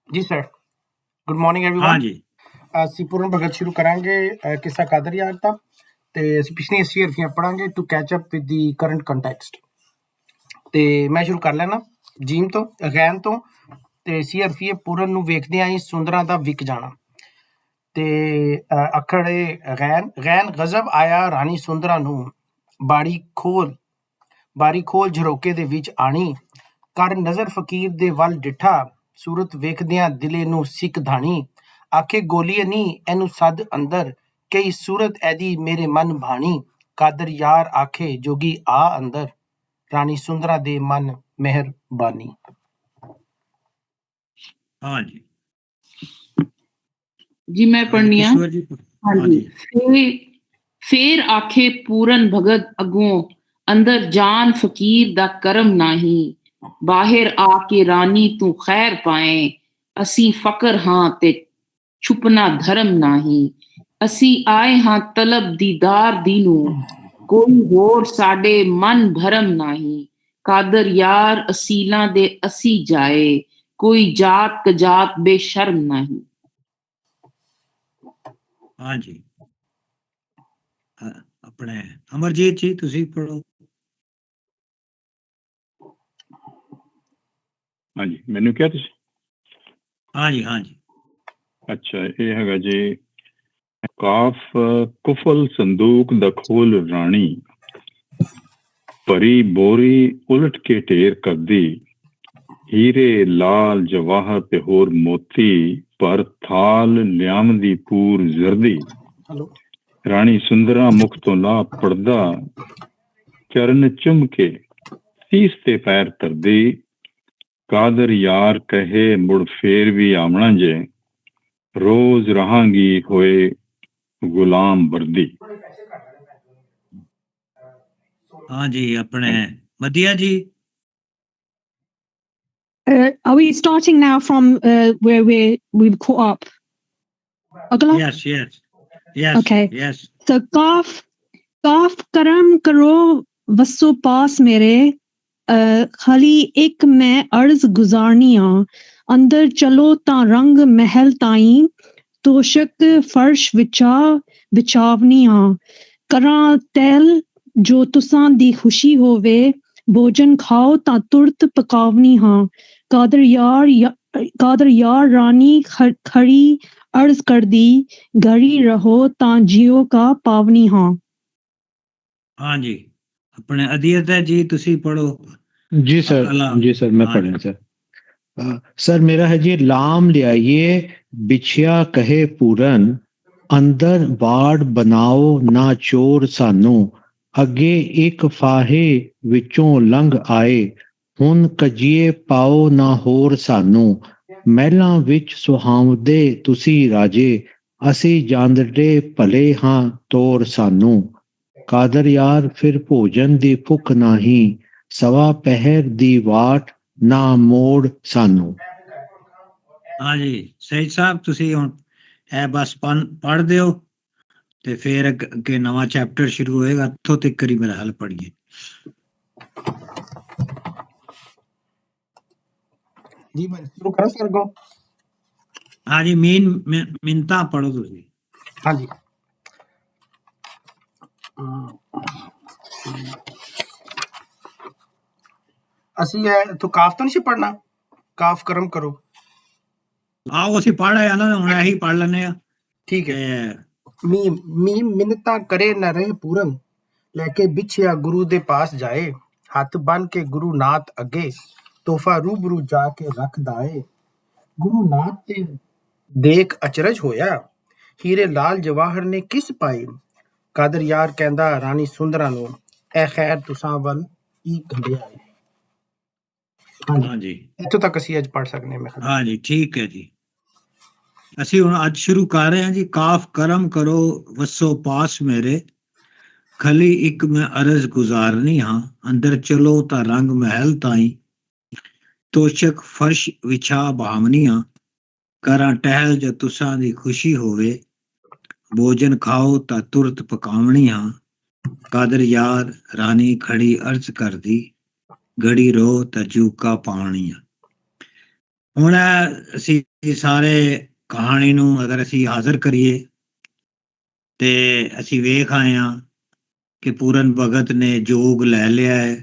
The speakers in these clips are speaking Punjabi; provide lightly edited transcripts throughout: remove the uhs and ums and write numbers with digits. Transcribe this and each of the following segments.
जी सर, गुड ਮਾਰਨਿੰਗ ਹਾਂ एवरीवन। ਜੀ ਅਸੀਂ ਪੂਰਨ ਭਗਤ ਸ਼ੁਰੂ ਕਰਾਂਗੇ ਕਿੱਸਾ ਕਾਦਰ ਯਾਰ ਦਾ ਤੇ ਅਸੀਂ ਪਿਛਲੀਆਂ ਸੀਰੀਆਂ ਪੜਾਂਗੇ to catch up with the current context. ਤੇ ਮੈਂ ਸ਼ੁਰੂ ਕਰ ਲੈਣਾ ਜੀਮ ਤੋਂ ਗੈਨ ਤੋਂ ਤੇ ਸੀਆਰਫੀ ਪੂਰਨ ਨੂੰ ਵੇਖਦੇ ਆਂ ਸੁੰਦਰਾਂ ਦਾ ਵਿਕ ਜਾਣਾ ਤੇ ਅਖੜੇ ਗੈਨ ਗਜ਼ਬ ਆਇਆ ਰਾਣੀ ਸੁੰਦਰਾਂ ਨੂੰ ਬਾੜੀ ਖੋਲ ਝਰੋਕੇ ਦੇ ਵਿੱਚ ਆਣੀ ਕਰ ਨਜ਼ਰ ਫਕੀਰ ਦੇ ਵੱਲ ਡਿੱਠਾ ਸੂਰਤ ਵੇਖਦਿਆਂ ਦਿਲੇ ਨੂੰ ਸਿੱਖ ਧਾਣੀ ਆਖੇ ਗੋਲੀਏ ਨੀ ਇਹਨੂੰ ਸੱਦ ਅੰਦਰ ਕਈ ਸੂਰਤ ਐਦੀ ਮੇਰੇ ਮਨ ਭਾਣੀ ਕਾਦਰ ਯਾਰ ਆਖੇ ਜੋਗੀ ਆ ਅੰਦਰ ਰਾਣੀ ਸੁੰਦਰਾ ਦੇ ਮਨ ਮਿਹਰਬਾਨੀ। ਹਾਂ ਜੀ जी मैं पढ़नी आ। ईश्वर जी हाँ जी। फेर आखे पूरन भगत अगों अंदर जान फकीर दा करम नाही बाहर आके रानी तू खैर पाए असी फकर हां ते छुपना धर्म नाही असी आए हां तलब दीदार दीनू कोई होर साडे मन भरम नाही कादर यार असीलां दे असी जाए कोई जात कजात बेशर्म नाही। ਹਾਂ ਜੀ ਆਪਣੇ ਅਮਰਜੀਤ ਜੀ ਤੁਸੀਂ ਪੜੋ। ਹਾਂਜੀ ਮੈਨੂੰ ਕਿਹਾ ਤੁਸੀਂ? ਹਾਂ ਜੀ ਹਾਂ ਜੀ ਅੱਛਾ ਇਹ ਹੈਗਾ ਜੀ ਕਾਫ ਕੁਫਲ ਸੰਦੂਕ ਦਾ ਖੋਲ ਰਾਣੀ ਭਰੀ ਬੋਰੀ ਉਲਟ ਕੇ ਢੇਰ ਕਰਦੀ ਹੀਰੇ ਲਾਲ ਜਵਾਹਰ ਤੇ ਹੋਰ ਮੋਤੀ ਪਰ ਥਾਲ ਲਿਆਮਦੀ ਪੂਰ ਜ਼ਰਦੀ ਰਾਣੀ ਸੁੰਦਰਾ ਮੁਖ ਤੋਂ ਲਾ ਪੜਦਾ ਚਰਨ ਚੁੰਮ ਕੇ ਸੀਸ ਤੇ ਪੈਰ ਧਰਦੀ ਕਾਦਰ ਯਾਰ ਕਹੇ ਮੁੜ ਫੇਰ ਵੀ ਆਵਣਾ ਜੇ ਰੋਜ਼ ਰਹਾਂਗੀ ਹੋਏ ਗੁਲਾਮ ਵਰਦੀ। ਹਾਂ ਜੀ ਆਪਣੇ ਮਧਿਆ ਜੀ। Are we starting now from where we've caught up? Agla? Yes. Okay. Yes. So काफ करम करो वसो पास मेरे खाली एक मैं अर्ज गुजारनिया अंदर चलो ता रंग महल ताई तोशक फर्श बिछावनिया करा तैल जो तुसां दी खुशी होवे भोजन खाओ ता तुरत पकावनी हाँ कादर यार रानी खड़ी अर्ज कर दी घड़ी रहो ता जियो का पावनी हाँ। हाँ जी अपने अधीरता जी तुसी पढ़ो। जी सर मैं पढ़ना सर मेरा है जी लाम लियाइए बिछिया कहे पूरन अंदर बाड़ बनाओ ना चोर सानू अगे एक फाहे विचों लंघ आए हुन कजिए पाओ ना होर सानू महलां विच सुहावदे तुसी राजे असी ਜਾਂਦੜੇ ਭਲੇ ਹਾਂ ਤੋਰ ਸਾਨੂੰ ਕਾਦਰ ਯਾਰ ਫਿਰ ਭੋਜਨ ਦੀ ਭੁੱਖ ਨਹੀਂ ਸਵਾ ਪਹਿਰ ਦੀ ਵਾਟ ਨਾ ਮੋੜ ਸਾਨੂੰ। ਹਾਂ ਜੀ ਸਹਿਜ ਸਾਹਿਬ ਤੁਸੀਂ ਹੁਣ ਇਹ ਬਸ ਪੜ੍ਹ ਦਿਓ ਤੇ ਫਿਰ ਅੱਗੇ ਨਵਾਂ ਚੈਪਟਰ ਸ਼ੁਰੂ ਹੋਏਗਾ ਉੱਥੋਂ ਤੱਕ ਹੀ ਮੇਰਾ ਹੱਲ ਪੜ੍ਹੀਏ। ਜੀ ਮੈਂ ਸ਼ੁਰੂ ਕਰਾਂ ਸਰ ਗੋ। ਹਾਂ ਜੀ ਮਿੰਤਾ ਪੜੋ ਤੁਸੀਂ। ਹਾਂ ਜੀ ਅਸੀਂ ਤੂੰ ਕਾਫ ਤਾਂ ਨਹੀਂ ਪੜਨਾ ਕਾਫ ਕਰਮ ਕਰੋ ਆਓ ਅਸੀਂ ਪੜ੍ਹ ਆਇਆ ਨਾ ਹੁਣ ਇਹੀ ਪੜ੍ਹ ਲੈਨੇ ਆ। ਠੀਕ ਹੈ। ਮੀ ਮਿੰਨਤਾਂ ਕਰੇ ਨਾ ਰਹੇ ਪੂਰਨ ਲੈ ਕੇ ਬਿਛਿਆ ਗੁਰੂ ਦੇ ਪਾਸ ਜਾਏ ਹੱਥ ਬੰਨ ਕੇ ਗੁਰੂ ਨਾਥ ਅੱਗੇ ਤੋਹਫਾ ਰੂਬਰੂ ਜਾ ਕੇ ਰੱਖਦਾ ਏ ਗੁਰੂ ਨਾਥ ਤੇ ਦੇਖ ਅਚਰਜ ਹੋਇਆ ਹੀਰੇ ਲਾਲ ਜਵਾਹਰ ਨੇ ਕਿਸ ਪਾਈ ਕਾਦਰ ਯਾਰ ਕਹਿੰਦਾ ਰਾਣੀ ਸੁੰਦਰਾਂ ਨੂੰ ਇਹ ਖੈਰ ਤੁਸਾਂ ਵੱਲ ਹੀ ਘੰਡਿਆ ਏ। ਹਾਂ ਜੀ ਇੱਥੋਂ ਤੱਕ ਅਸੀਂ ਅੱਜ ਪੜ੍ਹ ਸਕਦੇ ਹਾਂ। ਹਾਂ ਜੀ ਠੀਕ ਹੈ ਜੀ ਅਸੀਂ ਹੁਣ ਅੱਜ ਸ਼ੁਰੂ ਕਰ ਰਹੇ ਹਾਂ ਜੀ। ਕਾਫ ਕਰਮ ਕਰੋ ਵਸੋ ਪਾਸ ਮੇਰੇ ਖਲੀ ਇੱਕ ਮੈਂ ਅਰਜ਼ ਗੁਜ਼ਾਰਨੀ ਹਾਂ ਅੰਦਰ ਚਲੋ ਤਾਂ ਰੰਗ ਮਹਿਲ ਤਾਈ ਤੋਸ਼ਕ ਫਰਸ਼ ਵਿਛਾ ਭਾਵਨੀਆਂ ਕਰਾਂ ਟਹਿਲ ਜੋ ਤੁਸਾਂ ਦੀ ਖੁਸ਼ੀ ਹੋਵੇ ਭੋਜਨ ਖਾਓ ਤਾਂ ਤੁਰਤ ਪਕਾਵਣੀਆਂ ਕਾਦਰ ਯਾਰ ਰਾਣੀ ਖੜੀ ਅਰਜ਼ ਕਰਦੀ घड़ी रो त जूका पाणीअ ਹੁਣ ਅਸੀਂ ਸਾਰੇ ਕਹਾਣੀ ਨੂੰ ਅਗਰ ਅਸੀਂ ਹਾਜ਼ਰ ਕਰੀਏ ਤੇ ਅਸੀਂ ਵੇਖ ਆਏ ਹਾਂ ਕਿ ਪੂਰਨ ਭਗਤ ਨੇ ਜੋਗ ਲੈ ਲਿਆ ਹੈ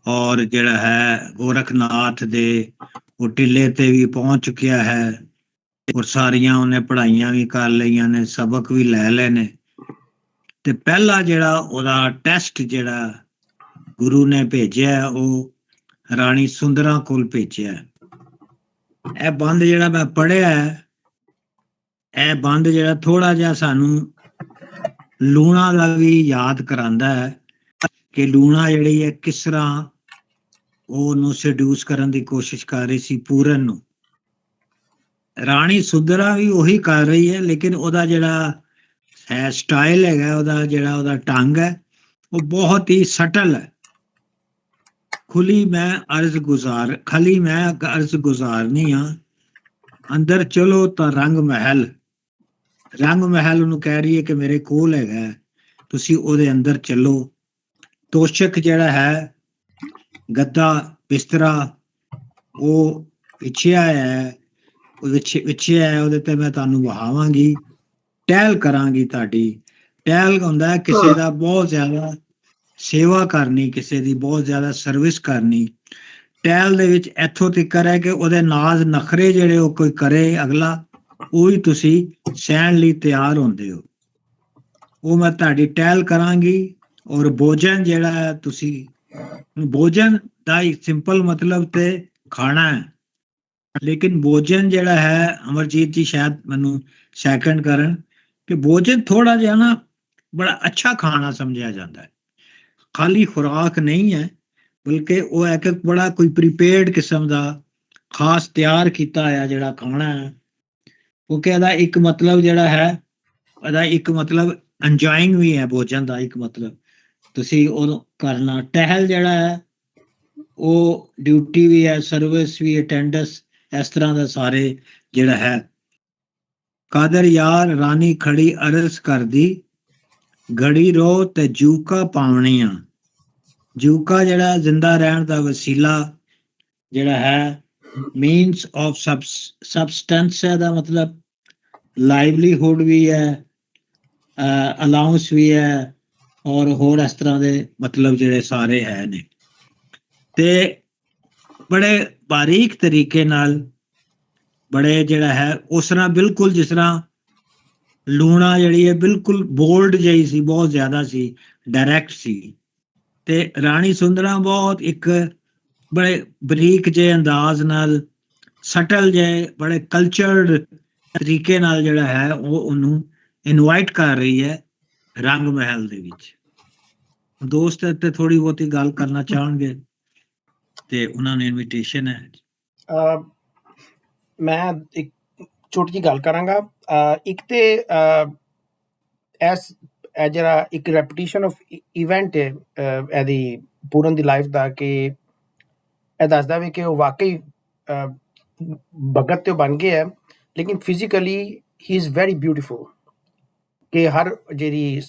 ਔਰ ਜਿਹੜਾ ਹੈ ਗੋਰਖਨਾਥ ਦੇ ਉਹ ਟਿੱਲੇ ਤੇ ਵੀ ਪਹੁੰਚ ਚੁੱਕਿਆ ਹੈ ਔਰ ਸਾਰੀਆਂ ਉਹਨੇ ਪੜ੍ਹਾਈਆਂ ਵੀ ਕਰ ਲਈਆਂ ਨੇ, ਸਬਕ ਵੀ ਲੈ ਲਏ ਨੇ। ਤੇ ਪਹਿਲਾ ਜਿਹੜਾ ਉਹਦਾ ਟੈਸਟ ਜਿਹੜਾ ਗੁਰੂ ਨੇ ਭੇਜਿਆ ਉਹ ਰਾਣੀ ਸੁੰਦਰਾਂ ਕੋਲ ਭੇਜਿਆ। ਇਹ ਬੰਦ ਜਿਹੜਾ ਮੈਂ ਪੜ੍ਹਿਆ ਇਹ ਬੰਦ ਜਿਹੜਾ ਥੋੜਾ ਜਿਹਾ ਸਾਨੂੰ ਲੂਣਾ ਦਾ ਵੀ ਯਾਦ ਕਰਾਉਂਦਾ ਹੈ ਕਿ ਲੂਣਾ ਜਿਹੜੀ ਹੈ ਕਿਸ ਤਰ੍ਹਾਂ ਉਹਨੂੰ ਸੈਡਿਊਸ ਕਰਨ ਦੀ ਕੋਸ਼ਿਸ਼ ਕਰ ਰਹੀ ਸੀ ਪੂਰਨ ਨੂੰ। ਰਾਣੀ ਸੁੰਦਰਾ ਵੀ ਉਹੀ ਕਰ ਰਹੀ ਹੈ, ਲੇਕਿਨ ਉਹਦਾ ਜਿਹੜਾ ਹੈ ਸਟਾਈਲ ਹੈਗਾ, ਉਹਦਾ ਢੰਗ ਹੈ ਉਹ ਬਹੁਤ ਹੀ ਸਟਲ ਹੈ। ਖਲੀ ਮੈਂ ਅਰਜ਼ ਗੁਜ਼ਾਰਨੀ ਹਾਂ, ਅੰਦਰ ਚਲੋ ਤਾਂ ਰੰਗ ਮਹਿਲ ਉਹਨੂੰ ਕਹਿ ਰਹੀ ਹੈ ਕਿ ਮੇਰੇ ਕੋਲ ਹੈਗਾ, ਤੁਸੀਂ ਉਹਦੇ ਅੰਦਰ ਚੱਲੋ। ਤੋਸ਼ਕ ਜਿਹੜਾ ਹੈ, ਗੱਦਾ ਬਿਸਤਰਾ ਉਹ ਵਿਛਿਆ ਹੈ, ਉਹਦੇ ਤੇ ਮੈਂ ਤੁਹਾਨੂੰ ਵਹਾਵਾਂਗੀ, ਟਹਿਲ ਕਰਾਂਗੀ ਤੁਹਾਡੀ। ਟਹਿਲ ਹੁੰਦਾ ਕਿਸੇ ਦਾ ਬਹੁਤ ਜ਼ਿਆਦਾ ਸੇਵਾ ਕਰਨੀ, ਕਿਸੇ ਦੀ ਬਹੁਤ ਜ਼ਿਆਦਾ ਸਰਵਿਸ ਕਰਨੀ। ਟਹਿਲ ਦੇ ਵਿੱਚ ਇੱਥੋਂ ਤੱਕ ਹੈ ਕਿ ਉਹਦੇ ਨਾਜ਼ ਨਖਰੇ ਜਿਹੜੇ ਉਹ ਕੋਈ ਕਰੇ ਅਗਲਾ, ਉਹ ਹੀ ਤੁਸੀਂ ਸਹਿਣ ਲਈ ਤਿਆਰ ਹੁੰਦੇ ਹੋ। ਉਹ ਮੈਂ ਤੁਹਾਡੀ ਟਹਿਲ ਕਰਾਂਗੀ। ਔਰ ਭੋਜਨ ਜਿਹੜਾ ਹੈ, ਤੁਸੀਂ ਭੋਜਨ ਦਾ ਇੱਕ ਸਿੰਪਲ ਮਤਲਬ ਤੇ ਖਾਣਾ ਹੈ, ਲੇਕਿਨ ਭੋਜਨ ਜਿਹੜਾ ਹੈ, ਅਮਰਜੀਤ ਜੀ ਸ਼ਾਇਦ ਮੈਨੂੰ ਸੈਕੰਡ ਕਰਨ, ਕਿ ਭੋਜਨ ਥੋੜਾ ਜਿਹਾ ਨਾ ਬੜਾ ਅੱਛਾ ਖਾਣਾ ਸਮਝਿਆ ਜਾਂਦਾ ਹੈ। ਖਾਲੀ ਖੁਰਾਕ ਨਹੀਂ ਹੈ, ਬਲਕਿ ਉਹ ਇੱਕ ਬੜਾ ਕੋਈ ਪ੍ਰੀਪੇਅਰਡ ਕਿਸਮ ਦਾ ਖਾਸ ਤਿਆਰ ਕੀਤਾ ਹੋਇਆ ਜਿਹੜਾ ਖਾਣਾ ਹੈ। ਕਿਉਂਕਿ ਇਹਦਾ ਇੱਕ ਮਤਲਬ ਜਿਹੜਾ ਹੈ, ਇਹਦਾ ਇੱਕ ਮਤਲਬ ਇੰਜੋਇੰਗ ਵੀ ਹੈ ਭੋਜਨ ਦਾ ਇੱਕ ਮਤਲਬ ਤੁਸੀਂ ਉਹਨੂੰ ਕਰਨਾ। ਟਹਿਲ ਜਿਹੜਾ ਹੈ ਉਹ ਡਿਊਟੀ ਵੀ ਹੈ, ਸਰਵਿਸ ਵੀ, ਅਟੈਂਡੈਂਸ, ਇਸ ਤਰ੍ਹਾਂ ਦਾ ਸਾਰੇ ਜਿਹੜਾ ਹੈ। ਕਾਦਰ ਯਾਰ ਰਾਣੀ ਖੜੀ ਅਰਜ਼ ਕਰਦੀ, ਘੜੀ ਰੋ ਤੇ ਜੂਕਾ ਪਾਵਣੀਆਂ। ਜੂਕਾ ਜਿਹੜਾ ਜ਼ਿੰਦਾ ਰਹਿਣ ਦਾ ਵਸੀਲਾ ਜਿਹੜਾ ਹੈ, ਮੀਨਸ ਆਫ ਸਬਸਟੈਂਸ ਹੈ, ਦਾ ਮਤਲਬ ਲਾਈਵਲੀਹੁੱਡ ਵੀ ਹੈ, ਅਲਾਊਂਸ ਵੀ ਹੈ, ਔਰ ਹੋਰ ਇਸ ਤਰ੍ਹਾਂ ਦੇ ਮਤਲਬ ਜਿਹੜੇ ਸਾਰੇ ਹੈ ਨੇ। ਤੇ ਬੜੇ ਬਾਰੀਕ ਤਰੀਕੇ ਨਾਲ, ਬੜੇ ਜਿਹੜਾ ਹੈ ਉਸ ਤਰ੍ਹਾਂ ਬਿਲਕੁਲ ਜਿਸ ਤਰ੍ਹਾਂ ਲੂਣਾ ਜਿਹੜੀ ਹੈ ਬਿਲਕੁਲ ਬੋਲਡ ਜਿਹੀ ਸੀ, ਬਹੁਤ ਜ਼ਿਆਦਾ ਸੀ, ਡਾਇਰੈਕਟ ਸੀ। ਤੇ ਰਾਣੀ ਸੁੰਦਰਾ ਬਹੁਤ ਇੱਕ ਬੜੇ ਬਰੀਕ ਜਿਹੇ ਅੰਦਾਜ਼ ਨਾਲ, ਸਟਲ ਜਿਹੇ, ਬੜੇ ਕਲਚਰਡ ਤਰੀਕੇ ਨਾਲ ਜਿਹੜਾ ਹੈ ਉਹ ਉਹਨੂੰ ਇਨਵਾਈਟ ਕਰ ਰਹੀ ਹੈ ਰੰਗ ਮਹਿਲ ਦੇ ਵਿੱਚ। ਦੋਸਤ ਇੱਥੇ ਥੋੜੀ ਬਹੁਤੀ ਗੱਲ ਕਰਨਾ ਚਾਹਣਗੇ ਤੇ ਉਹਨਾਂ ਨੇ ਇਨਵੀਟੇਸ਼ਨ ਹੈ। ਮੈਂ ਇੱਕ ਛੋਟੀ ਜਿਹੀ ਗੱਲ ਕਰਾਂਗਾ। ਇੱਕ ਤੇ ਇਹ ਜਿਹੜਾ ਇੱਕ ਰੈਪੀਟੀਸ਼ਨ ਆਫ ਇਵੈਂਟ ਹੈ ਇਹਦੀ ਪੂਰਨ ਦੀ ਲਾਈਫ ਦਾ, ਕਿ ਇਹ ਦੱਸਦਾ ਵੀ ਕਿ ਉਹ ਵਾਕਈ ਭਗਤ ਤੇ ਬਣ ਗਿਆ, ਲੇਕਿਨ physically he is very beautiful. ਕਿ ਹਰ ਜਿਹੜੀ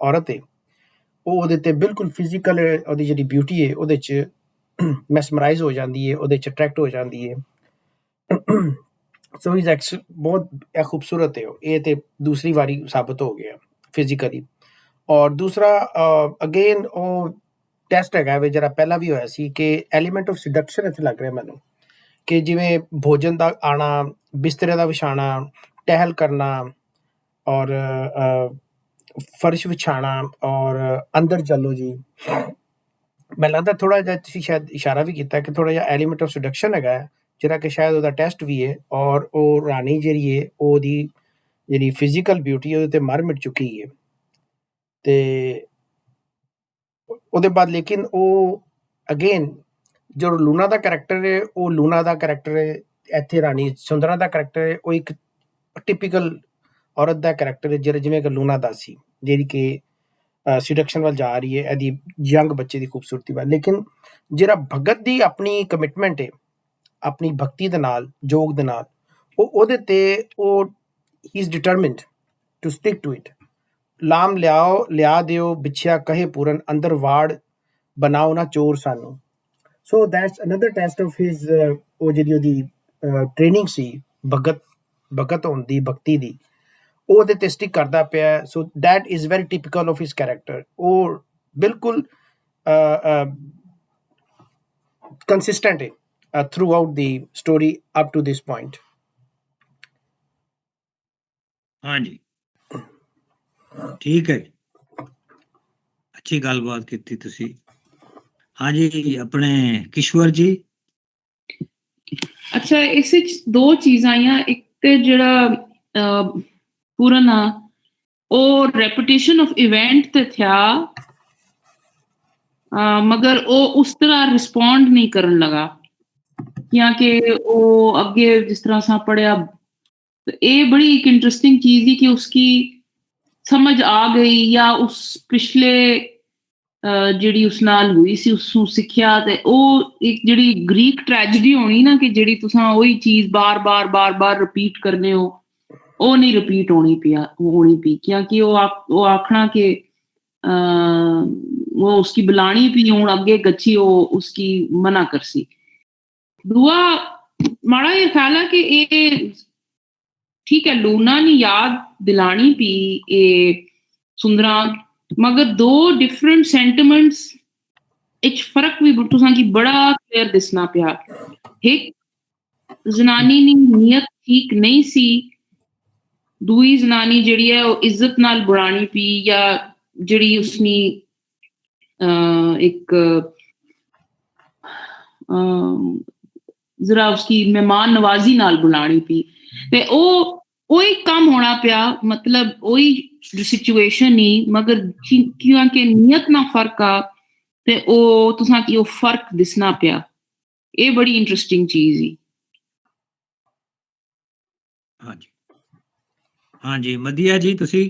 ਔਰਤ ਹੈ ਉਹ ਉਹਦੇ ਤੇ ਬਿਲਕੁਲ ਫਿਜ਼ੀਕਲ ਉਹਦੀ ਜਿਹੜੀ ਬਿਊਟੀ ਹੈ ਉਹਦੇ 'ਚ ਮੈਸਮਰਾਈਜ਼ ਹੋ ਜਾਂਦੀ ਹੈ, ਉਹਦੇ 'ਚ ਅਟਰੈਕਟ ਹੋ ਜਾਂਦੀ ਹੈ। ਸੋ ਇਜ਼ ਬਹੁਤ ਖੂਬਸੂਰਤ ਹੈ ਉਹ। ਇਹ ਤੇ ਦੂਸਰੀ ਵਾਰੀ ਸਾਬਤ ਹੋ ਗਿਆ ਫਿਜ਼ੀਕਲੀ। ਔਰ ਦੂਸਰਾ ਅਗੇਨ ਉਹ ਟੈਸਟ ਹੈਗਾ ਵੀ ਜਿਹੜਾ ਪਹਿਲਾਂ ਵੀ ਹੋਇਆ ਸੀ, ਕਿ ਐਲੀਮੈਂਟ ਆਫ ਸਿਡਕਸ਼ਨ ਇੱਥੇ ਲੱਗ ਰਿਹਾ ਮੈਨੂੰ, ਕਿ ਜਿਵੇਂ ਭੋਜਨ ਦਾ ਆਉਣਾ, ਬਿਸਤਰੇ ਦਾ ਵਿਛਾਣਾ, ਟਹਿਲ ਕਰਨਾ, ਔਰ ਫਰਸ਼ ਵਿਛਾਣਾ, ਔਰ ਅੰਦਰ ਚੱਲੋ ਜੀ। ਮੈਨੂੰ ਲੱਗਦਾ ਥੋੜਾ ਜਿਹਾ ਤੁਸੀਂ ਸ਼ਾਇਦ ਇਸ਼ਾਰਾ ਵੀ ਕੀਤਾ ਕਿ ਥੋੜਾ ਜਿਹਾ ਐਲੀਮੈਂਟ ਆਫ ਸਿਡਕਸ਼ਨ ਹੈਗਾ, ਜਿਹੜਾ ਕਿ ਸ਼ਾਇਦ ਉਹਦਾ ਟੈਸਟ ਵੀ ਹੈ। ਔਰ ਉਹ ਰਾਣੀ ਜਿਹੜੀ ਹੈ ਉਹਦੀ ਜਿਹੜੀ ਫਿਜ਼ੀਕਲ ਬਿਊਟੀ ਉਹਦੇ ਤੇ ਮਰ ਮਿਟ ਚੁੱਕੀ ਹੈ। ਤੇ ਉਹਦੇ ਬਾਅਦ ਲੇਕਿਨ ਉਹ ਅਗੇਨ ਜੋ ਲੂਣਾ ਦਾ ਕਰੈਕਟਰ ਹੈ, ਉਹ ਲੂਣਾ ਦਾ ਕਰੈਕਟਰ ਹੈ, ਇੱਥੇ ਰਾਣੀ ਸੁੰਦਰਾ ਦਾ ਕਰੈਕਟਰ ਹੈ, ਉਹ ਇੱਕ ਟਿਪੀਕਲ ਔਰਤ ਦਾ ਕਰੈਕਟਰ ਹੈ, ਜਿਵੇਂ ਕਿ ਲੂਣਾ ਦਾ ਸੀ, ਜਿਹੜੀ ਕਿ ਸਿਡਕਸ਼ਨ ਵੱਲ ਜਾ ਰਹੀ ਹੈ ਇਹਦੀ ਯੰਗ ਬੱਚੇ ਦੀ ਖੂਬਸੂਰਤੀ ਵੱਲ। ਲੇਕਿਨ ਜਿਹੜਾ ਭਗਤ ਦੀ ਆਪਣੀ ਕਮਿਟਮੈਂਟ ਹੈ ਆਪਣੀ ਭਗਤੀ ਦੇ ਨਾਲ, ਜੋਗ ਦੇ ਨਾਲ, ਉਹਦੇ ਤੇ ਉਹ ਹੀ is determined to stick to it. ਲਾਮ ਲਿਆ ਦਿਓ ਬਿਛਿਆ ਕਹੇ ਪੂਰਨ, ਅੰਦਰ ਵਾੜ ਬਣਾਓ ਨਾ ਚੋਰ ਸਾਨੂੰ। So that's another test of his ਉਹ ਜਿਹੜੀ ਉਹਦੀ ਟ੍ਰੇਨਿੰਗ ਸੀ ਭਗਤ ਹੋਣ ਦੀ, ਭਗਤੀ ਦੀ, ਉਹ ਉਹਦੇ ਤੇ ਸਟਿਕ ਕਰਦਾ ਪਿਆ। So that is very typical of his character. ਉਹ ਬਿਲਕੁਲ ਕੰਸਿਸਟੈਂਟ ਹੈ throughout the story up to this point. ਹਾਂਜੀ ਠੀਕ ਹੈ, ਅੱਛੀ ਗੱਲਬਾਤ ਕੀਤੀ ਤੁਸੀਂ। ਹਾਂਜੀ ਆਪਣੇ ਕਿਸ਼ਵਰ ਜੀ। ਅੱਛਾ, ਇਸ ਵਿੱਚ ਦੋ ਚੀਜ਼ਾਂ ਆਈਆਂ। ਇੱਕ ਤੇ ਜਿਹੜਾ ਪੂਰਨ ਆ ਉਹ ਰੈਪੂਟੇਸ਼ਨ ਆਫ ਇਵੈਂਟ ਤੇ ਥਿਆ, ਮਗਰ ਉਹ ਉਸ ਤਰ੍ਹਾਂ ਰਿਸਪੌਂਡ ਨਹੀਂ ਕਰਨ ਲਗਾ, ਕਿਉਂਕਿ ਉਹ ਅੱਗੇ ਜਿਸ ਤਰ੍ਹਾਂ ਅਸਾਂ ਪੜ੍ਹਿਆ, ਇਹ ਬੜੀ ਇੱਕ ਇੰਟਰਸਟਿੰਗ ਚੀਜ਼ ਸੀ ਕਿ ਉਸकी ਸਮਝ ਆ ਗਈ ਜਾਂ ਉਸ ਪਿਛਲੇ ਜਿਹੜੀ ਉਸ ਨਾਲ ਹੋਈ ਸੀ ਉਸਨੂੰ ਸਿੱਖਿਆ। ਤੇ ਉਹ ਇੱਕ ਜਿਹੜੀ ਗ੍ਰੀਕ ਟ੍ਰੈਜਡੀ ਹੋਣੀ ਨਾ, ਕਿ ਜਿਹੜੀ ਤੁਸੀਂ ਉਹੀ ਚੀਜ਼ ਬਾਰ-ਬਾਰ ਰਿਪੀਟ ਕਰਨੇ ਹੋ, ਉਹ ਨਹੀਂ ਰਿਪੀਟ ਹੋਣੀ ਪਈ, ਕਿਉਂਕਿ ਉਹ ਆਖਣਾ ਕਿ वो उसकी बुलानी भी हूं अगे गच्छी वो उसकी मना करसी। दूआ माड़ा ये ख्याल है कि ये ठीक है लूना नी याद दिलानी पी ये सुंदरा, मगर दो डिफरेंट सेंटिमेंट्स इच फर्क भी तुसां की बड़ा क्लियर दिसना पिया। एक जनानी नी नीयत ठीक नहीं सी, दूई जनानी जिहड़ी है वो इज्जत नाल बुलानी पी या जिहड़ी उसनी एक जरा उसकी मेहमान नवाजी नाल बुलानी पी, ते ओही काम होना पिया, मतलब ओही सिचुएशन ही, मगर क्योंकि नीयत ना फर्क आ ते ओ तुसां की ओ फर्क दिसना पिया। ये बड़ी इंटरेस्टिंग चीज ही। हाँ जी, हाँ जी मदिया जी तुसी।